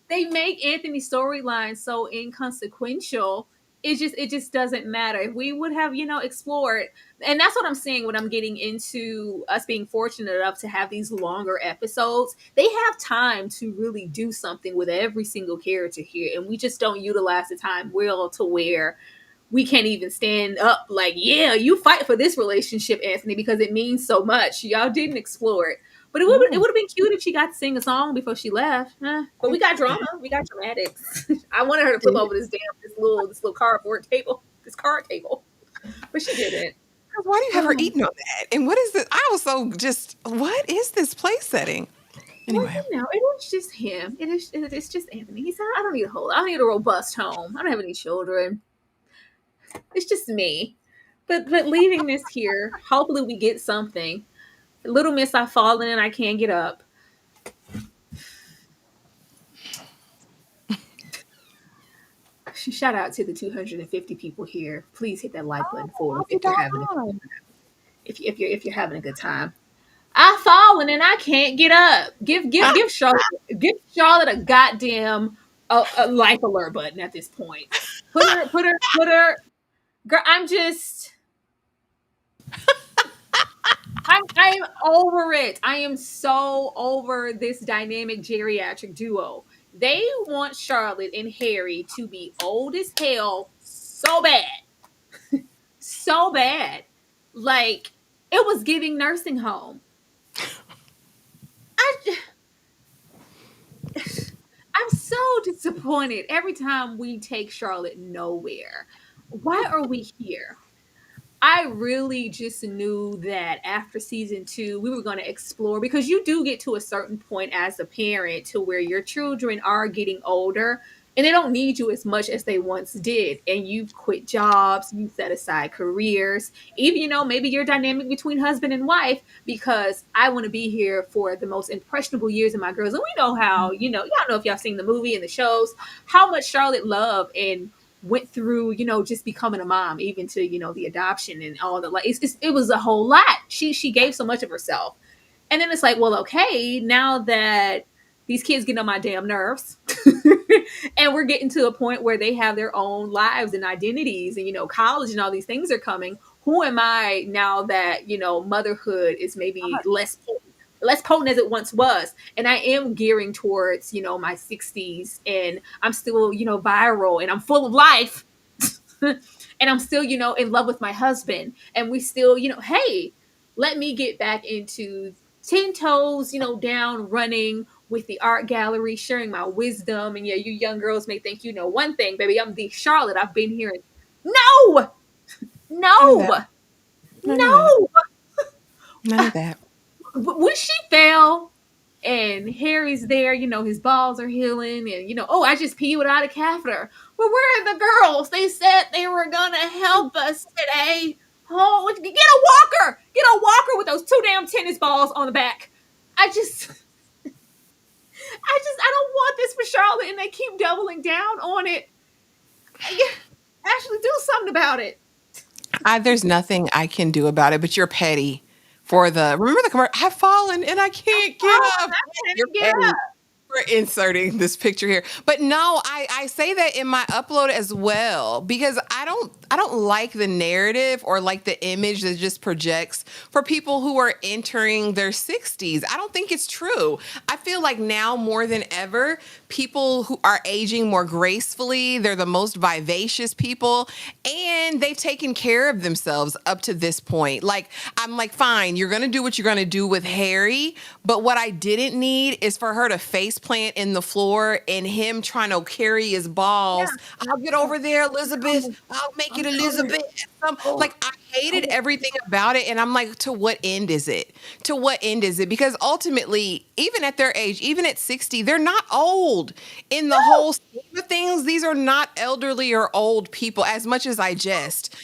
A: They make Anthony's storyline so inconsequential. It just doesn't matter. If we would have, explored, and that's what I'm saying when I'm getting into us being fortunate enough to have these longer episodes. They have time to really do something with every single character here, and we just don't utilize the time well to where we can't even stand up like, yeah, you fight for this relationship, Anthony, because it means so much. Y'all didn't explore it. But it would have been cute if she got to sing a song before she left. But we got drama. We got dramatics. I wanted her to flip over this little cardboard table, this card table. But she didn't.
C: Why do you have her eating on that? And what is this? I was so just, what is this place setting? Anyway.
A: Well, it was just him. It's just Anthony. He said, I don't need a robust home. I don't have any children. It's just me. But leaving this here, hopefully we get something. Little Miss, I've fallen and I can't get up. Shout out to the 250 people here. Please hit that like button for us if you're having a good time. I've fallen and I can't get up. Give Charlotte a goddamn a life alert button at this point. Put her. Girl, I'm over it. I am so over this dynamic geriatric duo. They want Charlotte and Harry to be old as hell so bad. So bad. Like, it was giving nursing home. I I'm so disappointed every time we take Charlotte nowhere. Why are we here? I really just knew that after season 2, we were going to explore, because you do get to a certain point as a parent to where your children are getting older and they don't need you as much as they once did. And you've quit jobs, you set aside careers, even, maybe your dynamic between husband and wife, because I want to be here for the most impressionable years of my girls. And we know how, y'all know, if y'all seen the movie and the shows, how much Charlotte loved and went through, just becoming a mom, even to, the adoption and all the, like, it was a whole lot. She gave so much of herself. And then it's like, well, okay, now that these kids get on my damn nerves and we're getting to a point where they have their own lives and identities and, college and all these things are coming. Who am I now that, motherhood is maybe less potent as it once was? And I am gearing towards, my 60s, and I'm still, viral, and I'm full of life. And I'm still, in love with my husband. And we still, hey, let me get back into 10 toes, down, running with the art gallery, sharing my wisdom. And yeah, you young girls may think you know one thing, baby. I'm the Charlotte. I've been here. No, no, no.
C: None of that.
A: When she fell and Harry's there, his balls are healing, and oh, I just pee without a catheter. Well, where are the girls? They said they were gonna help us today. Oh, get a walker with those 2 damn tennis balls on the back. I don't want this for Charlotte, and they keep doubling down on it. Actually, do something about it.
C: There's nothing I can do about it, but you're petty. Remember the commercial? I've fallen and I can't get up. You're
A: Get
C: petty.
A: up.
C: We're inserting this picture here, but no, I say that in my upload as well, because I don't like the narrative or like the image that just projects for people who are entering their 60s. I don't think it's true. I feel like now more than ever, people who are aging more gracefully, they're the most vivacious people, and they've taken care of themselves up to this point. Like, I'm like, fine, you're gonna do what you're gonna do with Harry, but what I didn't need is for her to face plant in the floor and him trying to carry his balls. Yeah. I'll get over there, Elizabeth. I'll make it Elizabeth. Like, I hated everything about it. And I'm like, to what end is it? To what end is it? Because ultimately, even at their age, even at 60, they're not old. In the whole scheme of things, these are not elderly or old people, as much as I jest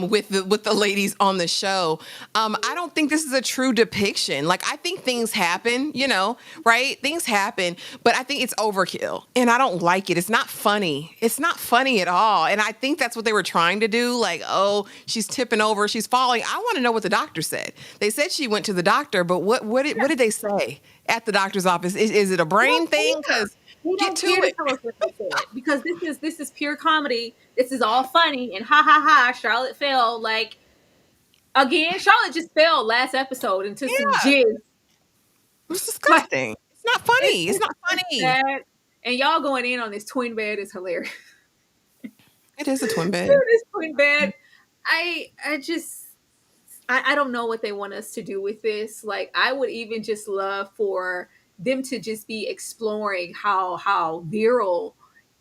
C: with the ladies on the show. I don't think this is a true depiction. Like, I think things happen, right? Things happen, but I think it's overkill, and I don't like it. It's not funny. It's not funny at all. And I think that's what they were trying to do. Like, oh, she's tipping over, she's falling. I want to know what the doctor said. They said she went to the doctor, but what did they say at the doctor's office? Is it a brain thing? Because get to it.
A: Because this is pure comedy. This is all funny and ha ha ha. Charlotte fell. Like, again, Charlotte just fell last episode into some jizz.
C: It was disgusting. It's not funny. It's not funny.
A: Sad. And y'all going in on this twin bed is hilarious.
C: It is a twin bed.
A: This twin bed. I don't know what they want us to do with this. Like, I would even just love for them to just be exploring how virile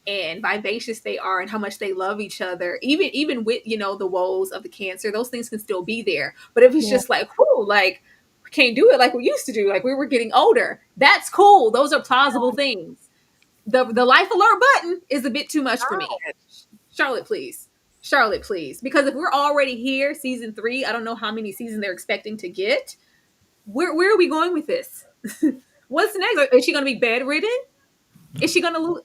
A: and vivacious they are and how much they love each other, even with, the woes of the cancer. Those things can still be there. But if it's just like, whoo, like, we can't do it like we used to do, like we were getting older, that's cool. Those are plausible things. The life alert button is a bit too much for me. Charlotte, please. Because if we're already here, season 3, I don't know how many seasons they're expecting to get. Where are we going with this? What's next? Is she going to be bedridden? Is she going to lose?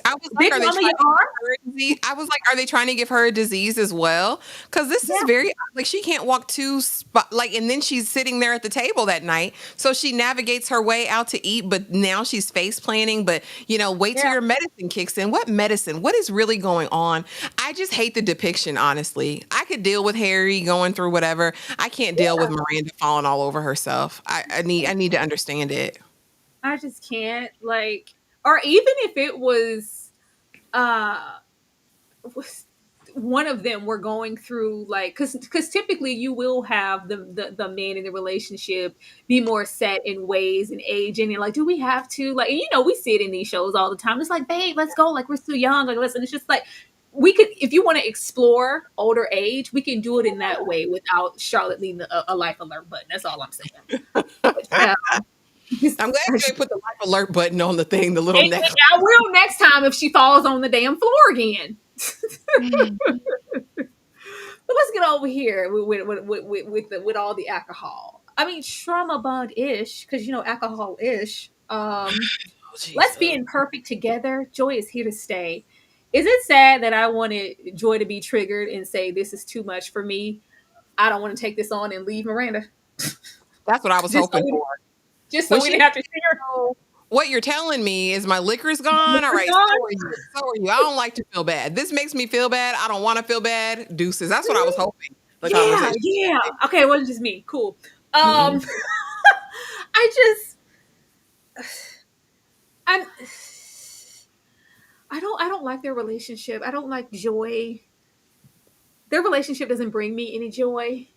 C: I was like,
A: Big
C: are they
A: Mama,
C: trying
A: you
C: to give
A: are?
C: her a disease? I was like, are they trying to give her a disease as well? Because this is
A: Yeah.
C: very like she can't walk two spot like, and then she's sitting there at the table that night. So she navigates her way out to eat, but now she's face planning. But wait till
A: Yeah.
C: your medicine kicks in. What medicine? What is really going on? I just hate the depiction. Honestly, I could deal with Harry going through whatever. I can't deal with Miranda falling all over herself. I need to understand it.
A: I just can't like, or even if it uh was one of them were going through like because typically you will have the man in the relationship be more set in ways and age and you're like, do we have to like, we see it in these shows all the time. It's like, babe, let's go, like we're still young, like listen, it's just like we could, if you want to explore older age, we can do it in that way without Charlotte needing a life alert button. That's all I'm saying. But yeah,
C: I'm glad you ain't put the life alert button on the thing, the little
A: and
C: next.
A: I will next time if she falls on the damn floor again. But let's get over here with all the alcohol. I mean, trauma bond ish, because alcohol ish.
C: Oh,
A: Let's
C: Jesus.
A: be in perfect together. Joy is here to stay. Is it sad that I wanted Joy to be triggered and say this is too much for me? I don't want to take this on and leave Miranda.
C: That's what I was
A: just so
C: hoping
A: we,
C: for.
A: just so
C: When
A: we
C: she
A: didn't have to share.
C: know what you're telling me is my liquor's gone. All right, so are you. So are you. I don't like to feel bad. This makes me feel bad. I don't want to feel bad. Deuces. That's what I was hoping. The
A: Yeah,
C: conversation.
A: yeah. Okay, it wasn't just me. Cool.
C: Mm-mm.
A: I just I'm I don't like their relationship. I don't like Joy. Their relationship doesn't bring me any joy.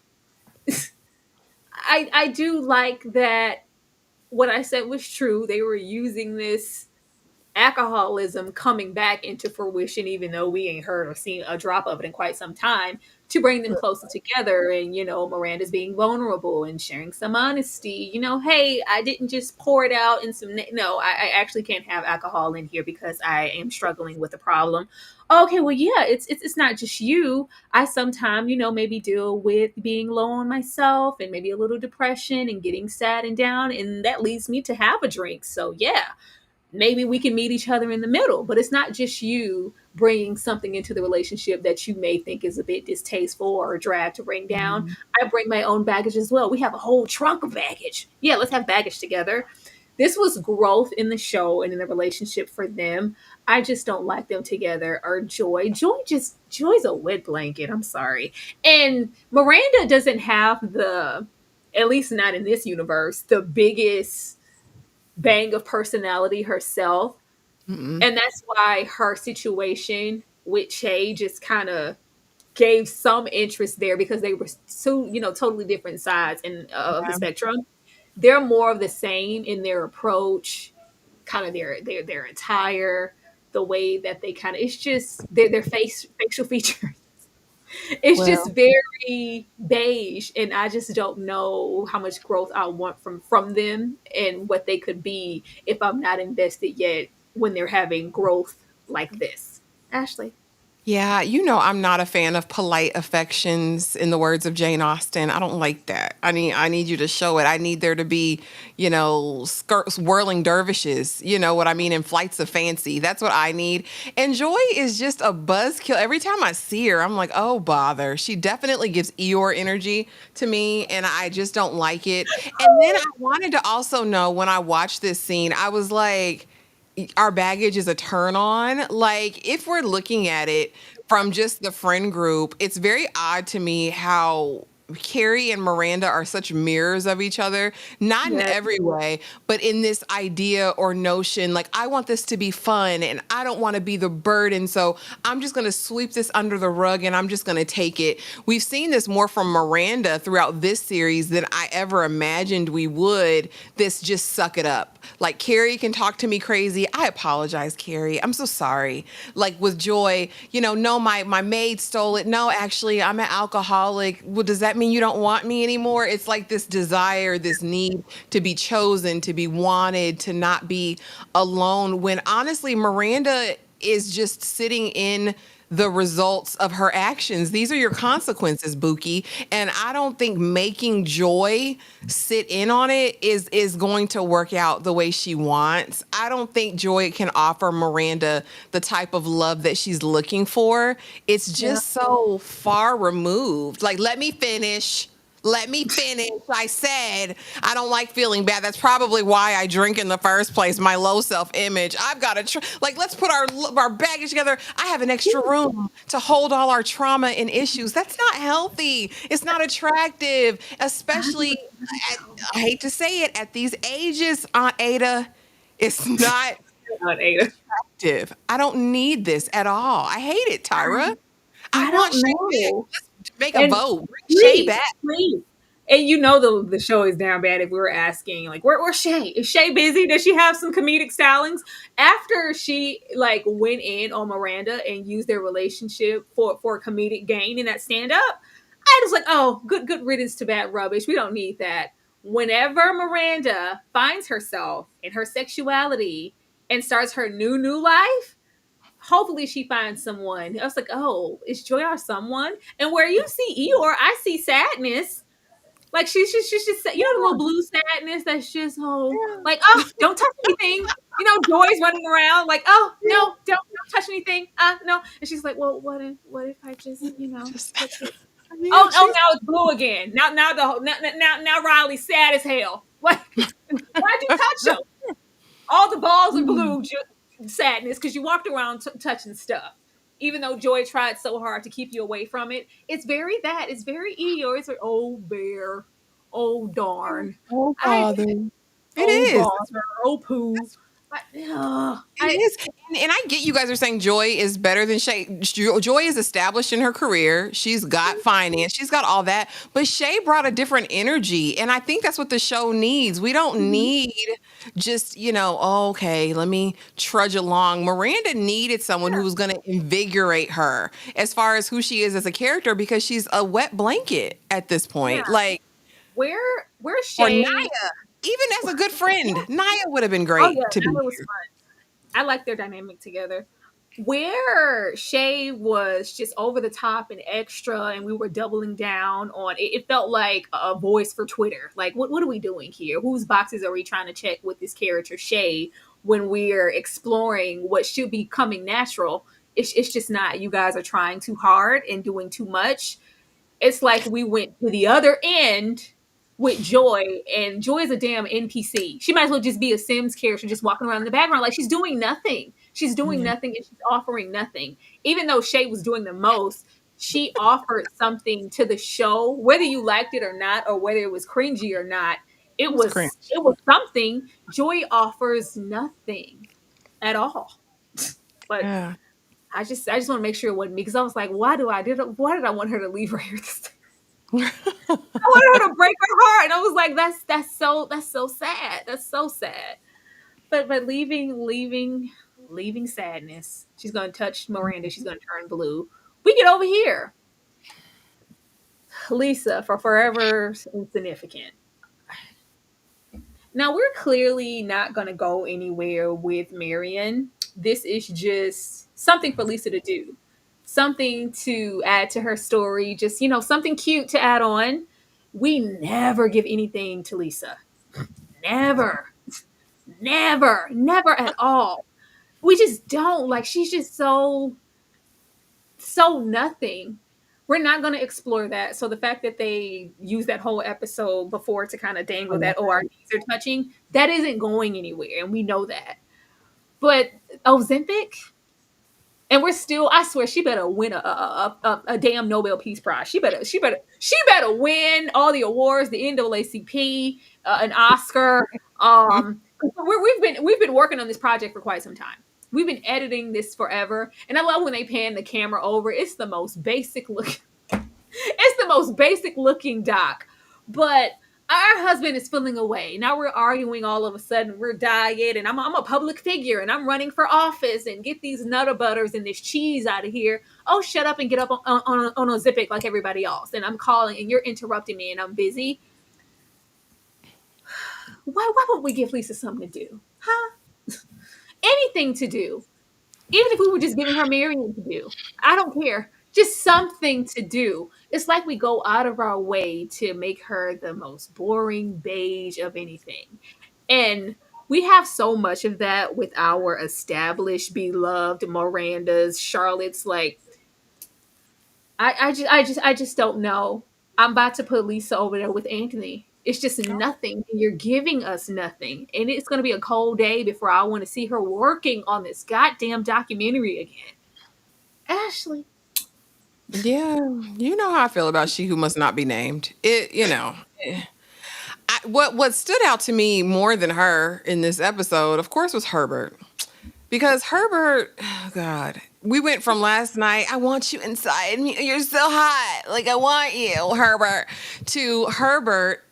A: I do like that what I said was true. They were using this alcoholism coming back into fruition, even though we ain't heard or seen a drop of it in quite some time, to bring them closer together. And, Miranda's being vulnerable and sharing some honesty. Hey, I didn't just pour it out in some, no, I actually can't have alcohol in here because I am struggling with a problem. Okay, well, yeah, it's not just you. I sometimes, maybe deal with being low on myself and maybe a little depression and getting sad and down. And that leads me to have a drink. So, yeah, maybe we can meet each other in the middle, but it's not just you bringing something into the relationship that you may think is a bit distasteful or a drag to bring down. I bring my own baggage as well. We have a whole trunk of baggage. Yeah, let's have baggage together. This was growth in the show and in the relationship for them. I just don't like them together or Joy. Joy's a wet blanket. I'm sorry. And Miranda doesn't have at least not in this universe, the biggest bang of personality herself.
C: Mm-mm.
A: And that's why her situation with Che just kind of gave some interest there because they were so, totally different sides of the
C: Yeah.
A: spectrum. They're more of the same in their approach, kind of their attire, the way that they kind of, it's just their facial features. It's just
C: Well,
A: very beige, and I just don't know how much growth I want from them and what they could be if I'm not invested yet when they're having growth like this. Ashley.
C: yeah, I'm not a fan of polite affections in the words of Jane Austen. I don't like that. I need you to show it. I need there to be, skirts whirling dervishes, you know what I mean, in flights of fancy. That's what I need. And Joy is just a buzzkill. Every time I see her, I'm like, oh bother. She definitely gives Eeyore energy to me, and I just don't like it. And then I wanted to also know when I watched this scene, I was like, our baggage is a turn on. Like, if we're looking at it from just the friend group, it's very odd to me how Carrie and Miranda are such mirrors of each other, not in
A: Yes.
C: every way, but in this idea or notion, like, I want this to be fun and I don't want to be the burden. So I'm just going to sweep this under the rug and I'm just going to take it. We've seen this more from Miranda throughout this series than I ever imagined we would. This just suck it up. Like, Carrie can talk to me crazy. I apologize, Carrie. I'm so sorry. Like with Joy, no, my maid stole it. No, actually, I'm an alcoholic. Well, does that mean you don't want me anymore? It's like this desire, this need to be chosen, to be wanted, to not be alone. When honestly, Miranda is just sitting in the results of her actions. These are your consequences, Buki. And I don't think making Joy sit in on it is going to work out the way she wants. I don't think Joy can offer Miranda the type of love that she's looking for. It's just so far removed. Like, let me finish. Let me finish. I said I don't like feeling bad. That's probably why I drink in the first place. My low self-image. I've got to like, let's put our baggage together. I have an extra room to hold all our trauma and issues. That's not healthy. It's not attractive, especially I hate to say it, at these ages, Aunt Ada. It's not
A: Aunt Ada.
C: attractive. I don't need this at all. I hate it, Tyra. I
A: I
C: want
A: don't
C: Shay back.
A: know.
C: Let's make a
A: And
C: vote. Bring Shay
A: please,
C: back.
A: please. And you know the show is down bad if we were asking like where's Shay? Is Shay busy? Does she have some comedic stylings? After she like went in on Miranda and used their relationship for comedic gain in that stand up, I was like, oh, good riddance to bad rubbish. We don't need that. Whenever Miranda finds herself in her sexuality and starts her new life, hopefully she finds someone. I was like, oh, is Joy our someone? And where you see Eeyore, I see sadness. Like she's just you know the little blue sadness that's just like don't touch anything. You know Joy's running around like no don't touch anything no, and she's like well what if I just touch it? Oh now it's blue again. Now Riley's sad as hell. Like why'd you touch him? All the balls are blue sadness because you walked around touching stuff. Even though Joy tried so hard to keep you away from it, it's very Eeyore. It's like, oh bear, oh darn,
C: Oh,
A: I
C: Father. It
A: oh
C: is.
A: bother, oh poo.
C: It is. And I get you guys are saying Joy is better than Shay. Joy is established in her career. She's got finance. She's got all that. But Shay brought a different energy. And I think that's what the show needs. We don't need just, okay, let me trudge along. Miranda needed someone who was going to invigorate her as far as who she is as a character because she's a wet blanket at this point.
A: Yeah.
C: Like,
A: where's
C: or
A: Shay?
C: Naya, even as a good friend, Naya would have been
A: Oh
C: great
A: yeah,
C: to be
A: Naya was
C: here.
A: fun. I like their dynamic together. Where Shay was just over the top and extra, and we were doubling down on it. It felt like a voice for Twitter. Like, what are we doing here? Whose boxes are we trying to check with this character Shay when we're exploring what should be coming natural? It's just not. You guys are trying too hard and doing too much. It's like we went to the other end with Joy, and Joy is a damn NPC. She might as well just be a Sims character just walking around in the background. Like she's doing nothing. She's doing nothing and she's offering nothing. Even though Shay was doing the most, she offered something to the show, whether you liked it or not, or whether it was cringy or not. It
C: was cringe.
A: was something. Joy offers nothing at all. But
C: Yeah.
A: I just want to make sure it wasn't me because I was like, why did I want her to leave her here? I wanted her to break her heart, and I was like, that's so sad. That's so sad. But leaving sadness. She's gonna touch Miranda. She's gonna turn blue. We get over here. Lisa for Forever Insignificant. Now we're clearly not gonna go anywhere with Marion. This is just something for Lisa to do. Something to add to her story, just something cute to add on. We never give anything to Lisa. Never. Never at all. We just don't. Like she's just so nothing. We're not going to explore that. So the fact that they use that whole episode before to kind of dangle that our knees are touching, that isn't going anywhere, and we know that. But Ozempic, and we're still. I swear, she better win a damn Nobel Peace Prize. She better win all the awards, the NAACP, an Oscar. We've been working on this project for quite some time. We've been editing this forever, and I love when they pan the camera over. It's the most basic look. It's the most basic looking doc, but our husband is feeling away. Now we're arguing all of a sudden. We're diet, and I'm a public figure, and I'm running for office, and get these Nutter Butters and this cheese out of here. Oh, shut up and get up on Ozempic like everybody else. And I'm calling, and you're interrupting me, and I'm busy. Why would we give Lisa something to do? Huh? Anything to do. Even if we were just giving her Marion to do, I don't care. Just something to do. It's like we go out of our way to make her the most boring beige of anything. And we have so much of that with our established, beloved Miranda's, Charlotte's. Like, I just don't know. I'm about to put Lisa over there with Anthony. It's just nothing. And you're giving us nothing. And it's going to be a cold day before I want to see her working on this goddamn documentary again. Ashley.
C: Yeah, you know how I feel about She Who Must Not Be Named. What stood out to me more than her in this episode, of course, was Herbert. Because Herbert, oh God, we went from last night, I want you inside me, you're so hot, like I want you, Herbert, to Herbert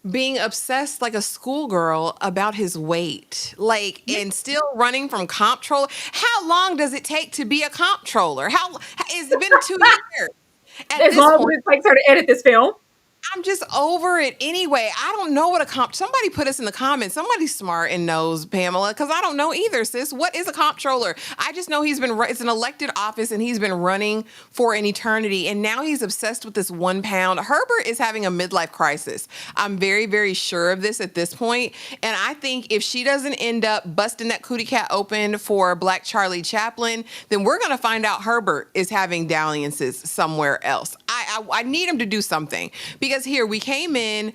C: being obsessed like a schoolgirl about his weight, like, and still running from comptroller. How long does it take to be a comptroller? It's been 2 years at
A: As
C: this
A: long
C: point.
A: as it takes her to edit this film.
C: I'm just over it anyway. I don't know what somebody put us in the comments. Somebody smart and knows, Pamela, because I don't know either, sis. What is a comptroller? I just know it's an elected office and he's been running for an eternity. And now he's obsessed with this 1 pound. Herbert is having a midlife crisis. I'm very, very sure of this at this point. And I think if she doesn't end up busting that cootie cat open for Black Charlie Chaplin, then we're going to find out Herbert is having dalliances somewhere else. I need him to do something, because here we came in,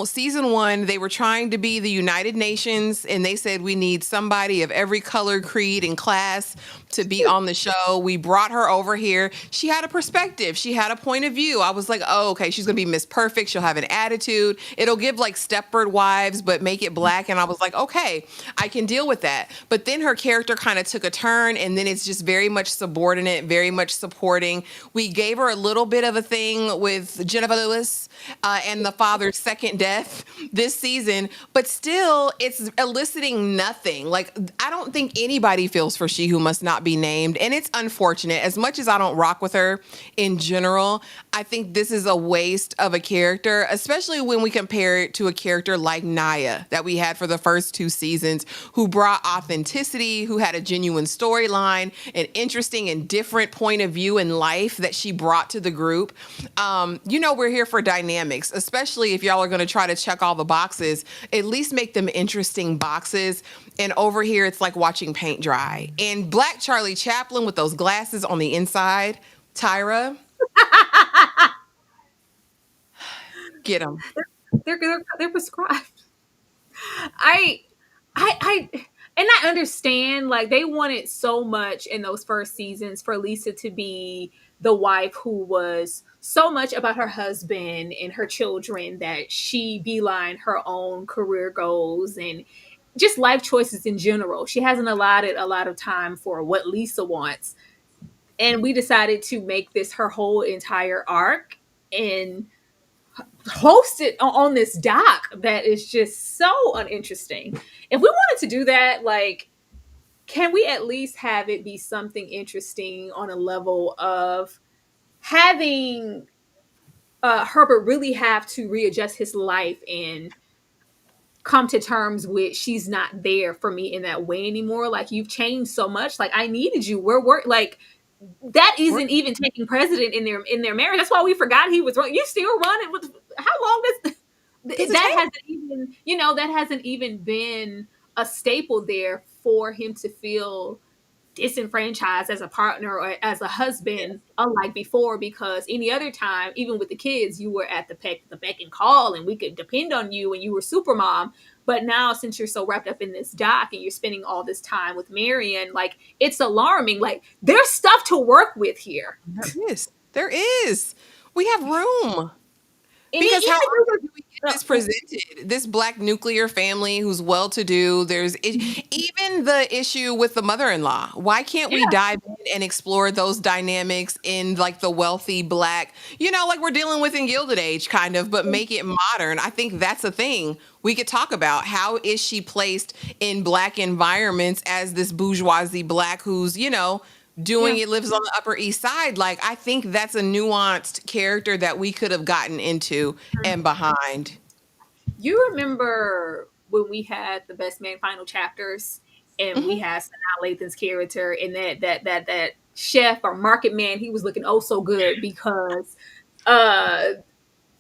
C: season 1, they were trying to be the United Nations, and they said we need somebody of every color, creed, and class to be on the show. We brought her over here. She had a perspective. She had a point of view. I was like, oh, okay, she's going to be Miss Perfect. She'll have an attitude. It'll give like Stepford Wives, but make it black. And I was like, okay, I can deal with that. But then her character kind of took a turn, and then it's just very much subordinate, very much supporting. We gave her a little bit of a thing with Jennifer Lewis and the father's second death this season, but still it's eliciting nothing. Like, I don't think anybody feels for She Who Must Not Be Named, and it's unfortunate. As much as I don't rock with her in general, I think this is a waste of a character, especially when we compare it to a character like Naya that we had for the first 2 seasons, who brought authenticity, who had a genuine storyline, an interesting and different point of view in life that she brought to the group. We're here for dynamics, especially if y'all are going to try to check all the boxes, at least make them interesting boxes. And over here, it's like watching paint dry. And Black Charlie Chaplin with those glasses on the inside, Tyra, get them.
A: They're prescribed. I and I understand, like, they wanted so much in those first seasons for Lisa to be the wife who was so much about her husband and her children that she beeline her own career goals and just life choices in general. She hasn't allotted a lot of time for what Lisa wants. And we decided to make this her whole entire arc and host it on this doc that is just so uninteresting. If we wanted to do that, like, can we at least have it be something interesting on a level of having Herbert really have to readjust his life and come to terms with she's not there for me in that way anymore. Like, you've changed so much. Like, I needed you. We're like, that isn't even taking precedent in their marriage. That's why we forgot he was running. You still running with, how long does that hasn't even been a staple there for him to feel disenfranchised as a partner or as a husband, unlike before, because any other time, even with the kids, you were at the beck and call, and we could depend on you, and you were super mom. But now, since you're so wrapped up in this doc and you're spending all this time with Marion, like, it's alarming. Like, there's stuff to work with here.
C: There is. We have room.
A: And
C: because how often do we get this presented? This Black nuclear family who's well-to-do. There's even the issue with the mother-in-law. Why can't we dive in and explore those dynamics in, like, the wealthy Black, like we're dealing with in Gilded Age, kind of, but make it modern? I think that's a thing we could talk about. How is she placed in Black environments as this bourgeoisie Black who's, it lives on the Upper East Side? Like, I think that's a nuanced character that we could have gotten into and behind.
A: You remember when we had the Best Man final chapters and we had Sanaa Lathan's character, and that chef or market man, he was looking oh so good because uh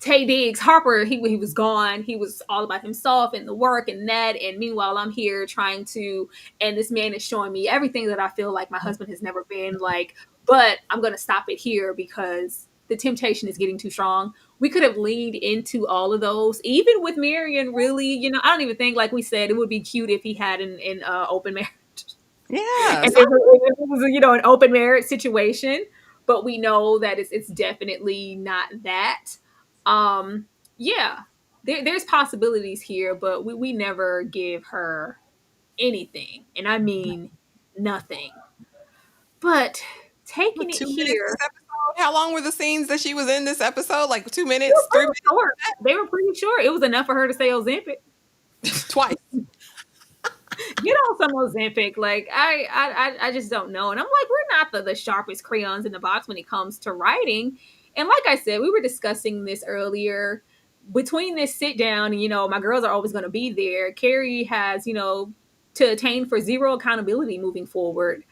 A: Tay Diggs, Harper, he was gone. He was all about himself and the work and that. And meanwhile, I'm here trying to, and this man is showing me everything that I feel like my husband has never been like. But I'm going to stop it here because the temptation is getting too strong. We could have leaned into all of those, even with Marion. Really, I don't even think, like we said, it would be cute if he had an open marriage.
C: Yeah.
A: If it was, an open marriage situation, but we know that it's definitely not that. Um, yeah, there's possibilities here, but we never give her anything, and I mean nothing. But taking
C: What,
A: it
C: 2 minutes this
A: here,
C: episode? How long were the scenes that she was in this episode? Like 2
A: they were
C: minutes, 3
A: pretty
C: minutes,
A: short. They were pretty short. It was enough for her to say Ozempic.
C: twice.
A: Get on some Ozempic. Like I just don't know. And I'm like, we're not the sharpest crayons in the box when it comes to writing. And like I said, we were discussing this earlier. Between this sit down, and my girls are always going to be there. Carrie has, to attain for zero accountability moving forward.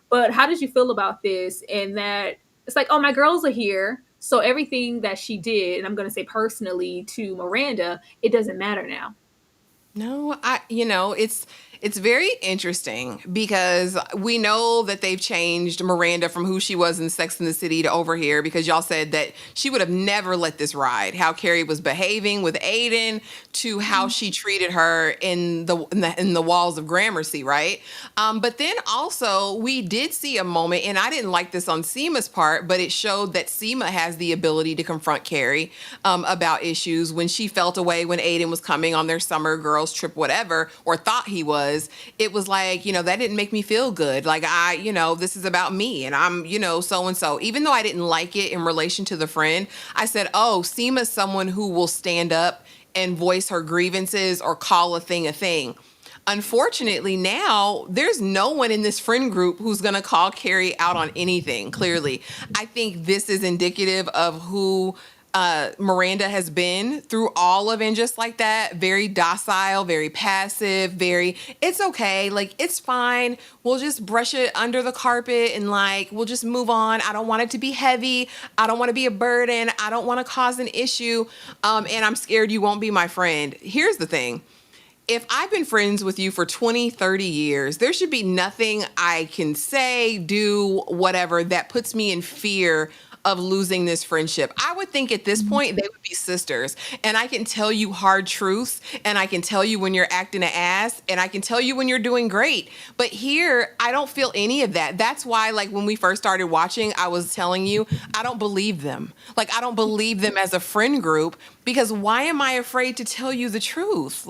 A: But how did you feel about this? And that it's like, oh, my girls are here. So everything that she did, and I'm going to say personally to Miranda, it doesn't matter now.
C: No, it's very interesting because we know that they've changed Miranda from who she was in Sex and the City to over here, because y'all said that she would have never let this ride. How Carrie was behaving with Aiden to how she treated her in the walls of Gramercy, right? But then also we did see a moment, and I didn't like this on Seema's part, but it showed that Seema has the ability to confront Carrie about issues when she felt away when Aiden was coming on their summer girls trip, whatever, or thought he was. It was like, that didn't make me feel good. Like, this is about me, and I'm, so and so. Even though I didn't like it in relation to the friend, I said, oh, Seema's someone who will stand up and voice her grievances or call a thing a thing. Unfortunately, now there's no one in this friend group who's going to call Carrie out on anything, clearly. I think this is indicative of who Miranda has been through all of And Just Like That. Very docile, very passive, it's okay. Like, it's fine. We'll just brush it under the carpet and we'll just move on. I don't want it to be heavy. I don't want to be a burden. I don't want to cause an issue. And I'm scared you won't be my friend. Here's the thing. If I've been friends with you for 20, 30 years, there should be nothing I can say, do, whatever, that puts me in fear of losing this friendship. I would think at this point they would be sisters, and I can tell you hard truths, and I can tell you when you're acting an ass, and I can tell you when you're doing great. But here, I don't feel any of that. That's why, when we first started watching, I was telling you, I don't believe them. I don't believe them as a friend group, because why am I afraid to tell you the truth?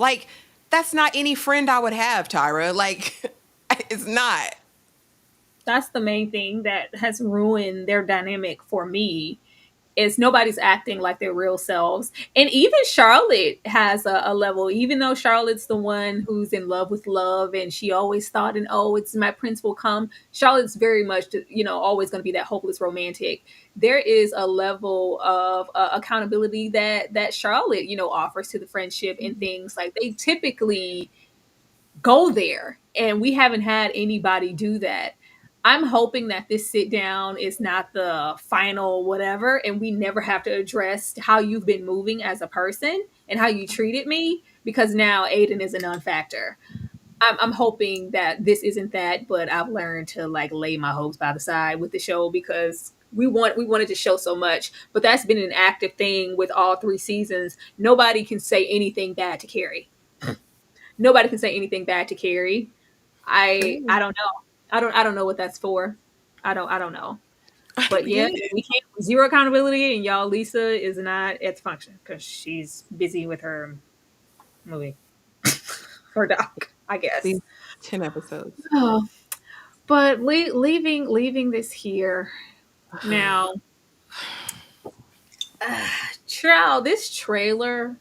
C: That's not any friend I would have, Tyra. It's not.
A: That's the main thing that has ruined their dynamic for me, is nobody's acting like their real selves. And even Charlotte has a level, even though Charlotte's the one who's in love with love, and she always thought, and oh, it's my prince will come. Charlotte's very much, always going to be that hopeless romantic. There is a level of accountability that Charlotte, offers to the friendship, and things like they typically go there, and we haven't had anybody do that. I'm hoping that this sit down is not the final whatever, and we never have to address how you've been moving as a person and how you treated me, because now Aiden is a non-factor. I'm hoping that this isn't that, but I've learned to lay my hopes by the side with the show, because we wanted to show so much, but that's been an active thing with all 3 seasons. Nobody can say anything bad to Carrie. Nobody can say anything bad to Carrie. I don't know. I don't know what that's for. I don't know. But yeah,
C: Yeah.
A: we can't zero accountability, and y'all, Lisa is not at the function because she's busy with her movie, her doc, I guess.
C: These 10 episodes.
A: Oh, but leaving this here now. Trow, this trailer.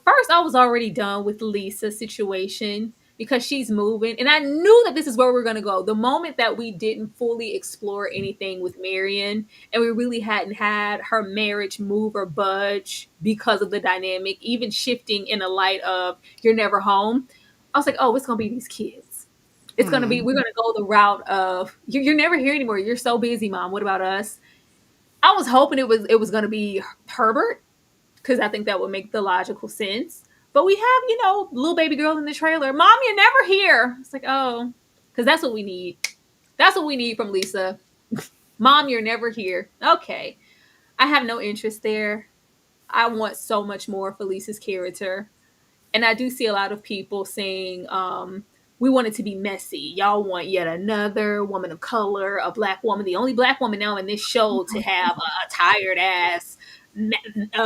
A: First, I was already done with the Lisa situation. because she's moving. And I knew that this is where we're going to go. The moment that we didn't fully explore anything with Marion and we really hadn't had her marriage move or budge because of the dynamic, even shifting in the light of you're never home, I was like, oh, it's going to be these kids. It's going to be, we're going to go the route of you're never here anymore. You're so busy, mom. What about us? I was hoping it was going to be Herbert because I think that would make the logical sense. But we have, little baby girl in the trailer. Mom, you're never here. It's like, oh, because that's what we need. That's what we need from Lisa. Mom, you're never here. Okay. I have no interest there. I want so much more for Lisa's character. And I do see a lot of people saying, we want it to be messy. Y'all want yet another woman of color, a black woman, the only black woman now in this show to have a tired ass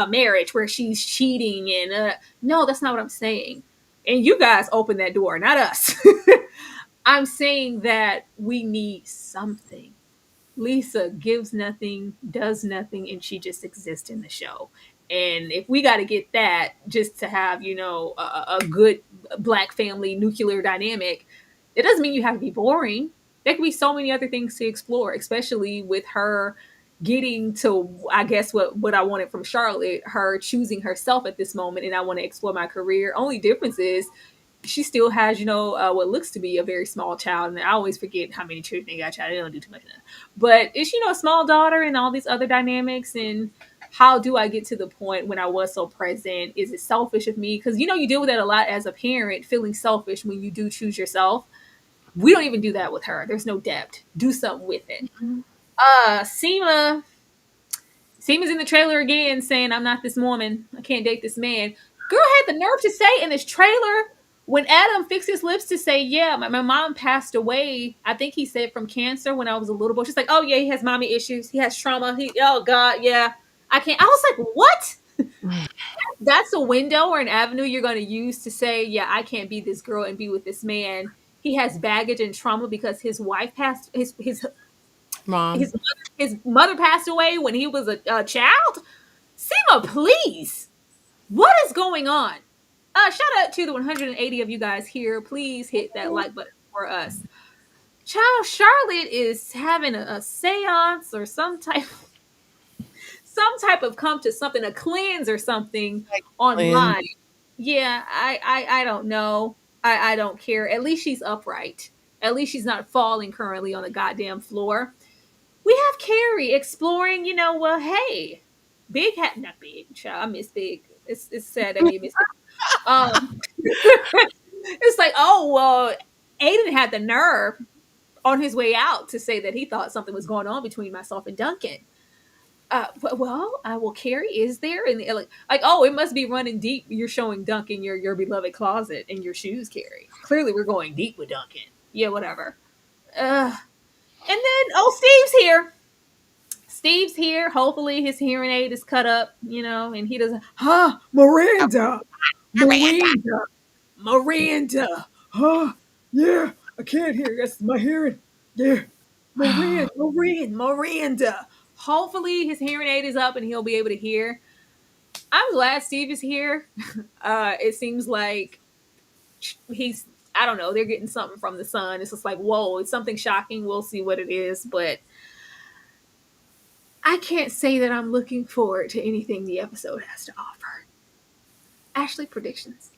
A: marriage where she's cheating. And no, that's not what I'm saying. And you guys open that door, not us. I'm saying that we need something. Lisa gives nothing, does nothing, and she just exists in the show. And if we got to get that just to have, a good black family nuclear dynamic, it doesn't mean you have to be boring. There can be so many other things to explore, especially with her getting to, I guess, what I wanted from Charlotte, her choosing herself at this moment, and I want to explore my career. Only difference is she still has, what looks to be a very small child. And I always forget how many children they got. Child. They don't do too much of that. But it's, a small daughter and all these other dynamics. And how do I get to the point when I was so present? Is it selfish of me? Because, you deal with that a lot as a parent, feeling selfish when you do choose yourself. We don't even do that with her. There's no depth. Do something with it. Seema's in the trailer again saying, I'm not this woman. I can't date this man. Girl had the nerve to say in this trailer, when Adam fixed his lips to say, yeah, my mom passed away, I think he said from cancer when I was a little boy. She's like, oh, yeah, he has mommy issues. He has trauma. Oh, God, yeah. I can't. I was like, what? That's a window or an avenue you're going to use to say, yeah, I can't be this girl and be with this man. He has baggage and trauma because his wife passed,
C: Mom.
A: his mother passed away when he was a child. Seema, please. What is going on? Shout out to the 180 of you guys here. Please hit that like button for us. Child, Charlotte is having a seance or some type of come to something, a cleanse or something online. Yeah, I don't know. I don't care. At least she's upright. At least she's not falling currently on the goddamn floor. We have Carrie exploring, well, hey, Big hat, not Big, child. I miss Big. It's sad that you miss it. It's like, oh, well, Aiden had the nerve on his way out to say that he thought something was going on between myself and Duncan. Well, Carrie is there, and like, oh, it must be running deep. You're showing Duncan your beloved closet and your shoes, Carrie. Clearly, we're going deep with Duncan. Yeah, whatever. And then, oh, Steve's here. Steve's here. Hopefully, his hearing aid is cut up, and he doesn't. Miranda. Yeah, I can't hear. That's my hearing. Yeah, Miranda. Hopefully, his hearing aid is up and he'll be able to hear. I'm glad Steve is here. It seems like he's, I don't know, they're getting something from the son. It's just like, whoa, it's something shocking. We'll see what it is, but I can't say that I'm looking forward to anything the episode has to offer. Ashley, predictions.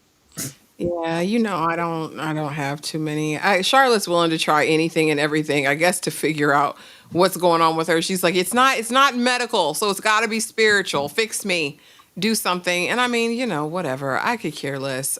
C: Yeah, I don't have too many. Charlotte's willing to try anything and everything, I guess, to figure out what's going on with her. She's like, it's not medical, so it's got to be spiritual. Fix me. Do something. And I mean, whatever. I could care less.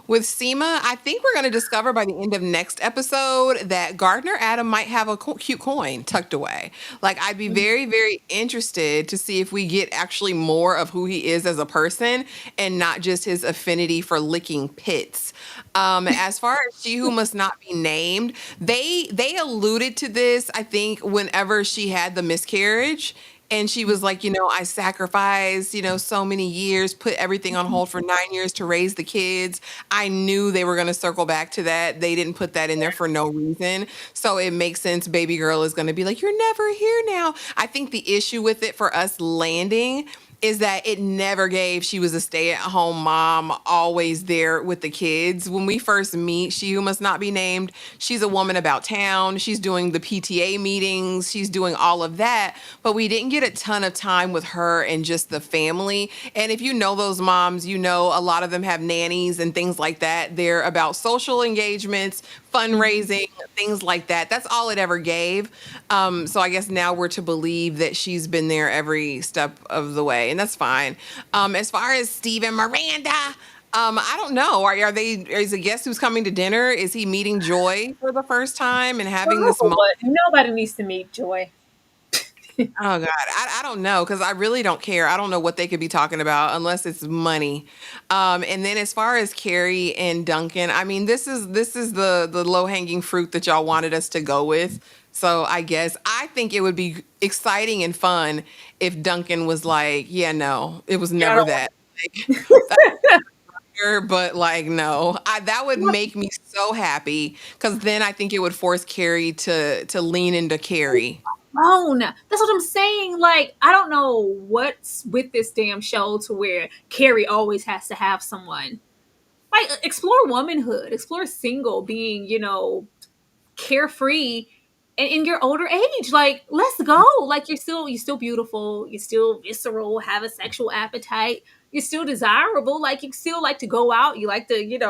C: With Seema, I think we're going to discover by the end of next episode that Gardner Adam might have a cute coin tucked away. Like, I'd be very, very interested to see if we get actually more of who he is as a person and not just his affinity for licking pits. As far as She Who Must Not Be Named, they alluded to this, I think, whenever she had the miscarriage. And she was like, I sacrificed, so many years, put everything on hold for 9 years to raise the kids. I knew they were going to circle back to that. They didn't put that in there for no reason. So it makes sense. Baby girl is going to be like, you're never here now. I think the issue with it for us landing is that it never gave she was a stay-at-home mom, always there with the kids. When we first meet, she who must not be named, she's a woman about town. She's doing the PTA meetings. She's doing all of that. But we didn't get a ton of time with her and just the family. And if you know those moms, you know a lot of them have nannies and things like that. They're about social engagements, fundraising, things like that. That's all it ever gave. So I guess now we're to believe that she's been there every step of the way, and that's fine. As far as Steve and Miranda, I don't know. Are they? Is a guest who's coming to dinner? Is he meeting Joy for the first time and having
A: Girl,
C: this moment?
A: what? Nobody needs to meet Joy.
C: Oh God, I don't know because I really don't care. I don't know what they could be talking about unless it's money. And then as far as Carrie and Duncan, I mean, this is the low hanging fruit that y'all wanted us to go with. So I guess I think it would be exciting and fun if Duncan was like, yeah, no, it was
A: Yeah, I
C: never
A: don't
C: that. But like, no, that would make me so happy because then I think it would force Carrie to lean into Carrie.
A: alone. That's what I'm saying. Like, I don't know what's with this damn show to where Carrie always has to have someone. Like, explore womanhood, explore single, being, carefree and in your older age. Like, let's go. Like, you're still beautiful, you're still visceral, have a sexual appetite, you're still desirable, like you still like to go out, you like to, get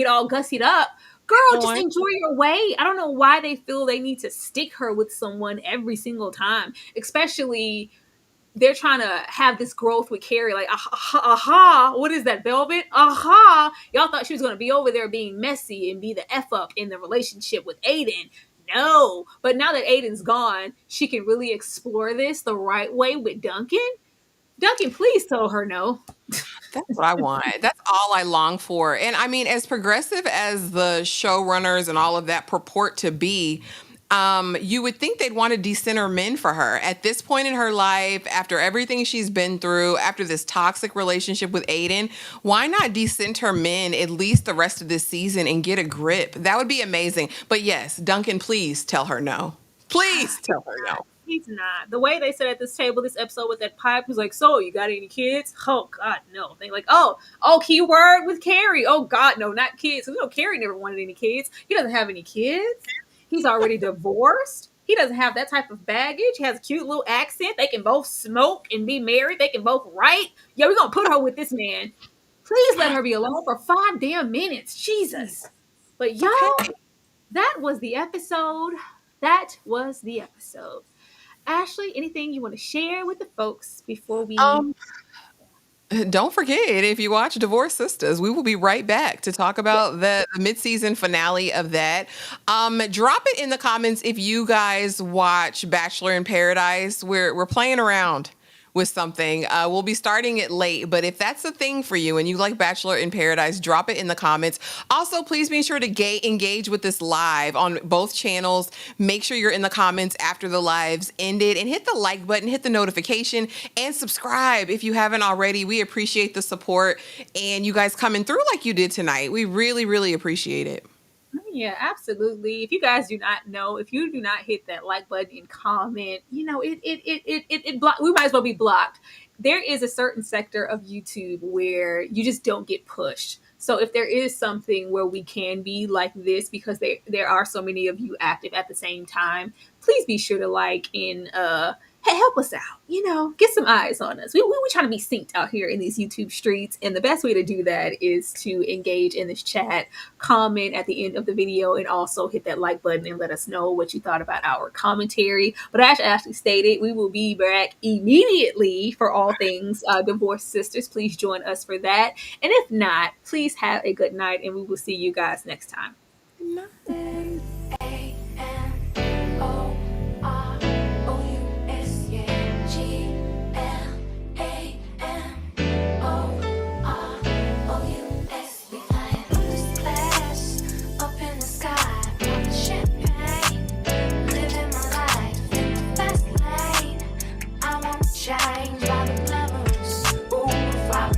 A: all gussied up. Girl, just
C: One.
A: enjoy your way. I don't know why they feel they need to stick her with someone every single time, especially they're trying to have this growth with Carrie. Like, aha, what is that, Velvet? Aha. Y'all thought she was going to be over there being messy and be the F up in the relationship with Aiden. No. But now that Aiden's gone, she can really explore this the right way with Duncan. Duncan, please tell her no.
C: That's what I want. That's all I long for. And I mean, as progressive as the showrunners and all of that purport to be, you would think they'd want to decenter men for her. At this point in her life, after everything she's been through, after this toxic relationship with Aiden, why not decenter men at least the rest of this season and get a grip? That would be amazing. But yes, Duncan, please tell her no. Please tell her no.
A: He's not. The way they said at this table, this episode with that pipe, was like, so you got any kids? Oh God, no. They like, oh, keyword with Carrie. Oh God, no, not kids. We know Carrie never wanted any kids. He doesn't have any kids. He's already divorced. He doesn't have that type of baggage. He has a cute little accent. They can both smoke and be married. They can both write. Yeah, we're gonna put her with this man. Please let her be alone for 5 damn minutes. Jesus. But y'all,
C: Okay.
A: that was the episode. That was the episode. Ashley, anything you want to share with the folks before we?
C: Um, Don't forget, if you watch Divorce Sisters, we will be right back to talk about the mid-season finale of that. Drop it in the comments if you guys watch Bachelor in Paradise. We're playing around with something. We'll be starting it late, but if that's a thing for you and you like Bachelor in Paradise, drop it in the comments. Also, please be sure to engage with this live on both channels. Make sure you're in the comments after the lives ended and hit the like button, hit the notification, and subscribe if you haven't already. We appreciate the support and you guys coming through like you did tonight. We really, really appreciate it.
A: Yeah, absolutely. If you guys do not know, if you do not hit that like button and comment, we might as well be blocked. There is a certain sector of YouTube where you just don't get pushed. So if there is something where we can be like this, because there are so many of you active at the same time, please be sure to like and hey, help us out. Get some eyes on us. We trying to be synced out here in these YouTube streets, and the best way to do that is to engage in this chat, comment at the end of the video, and also hit that like button and let us know what you thought about our commentary. But as Ashley stated, we will be back immediately for all things Divorce Sisters. Please join us for that. And if not, please have a good night, and we will see you guys next time.
C: Good night.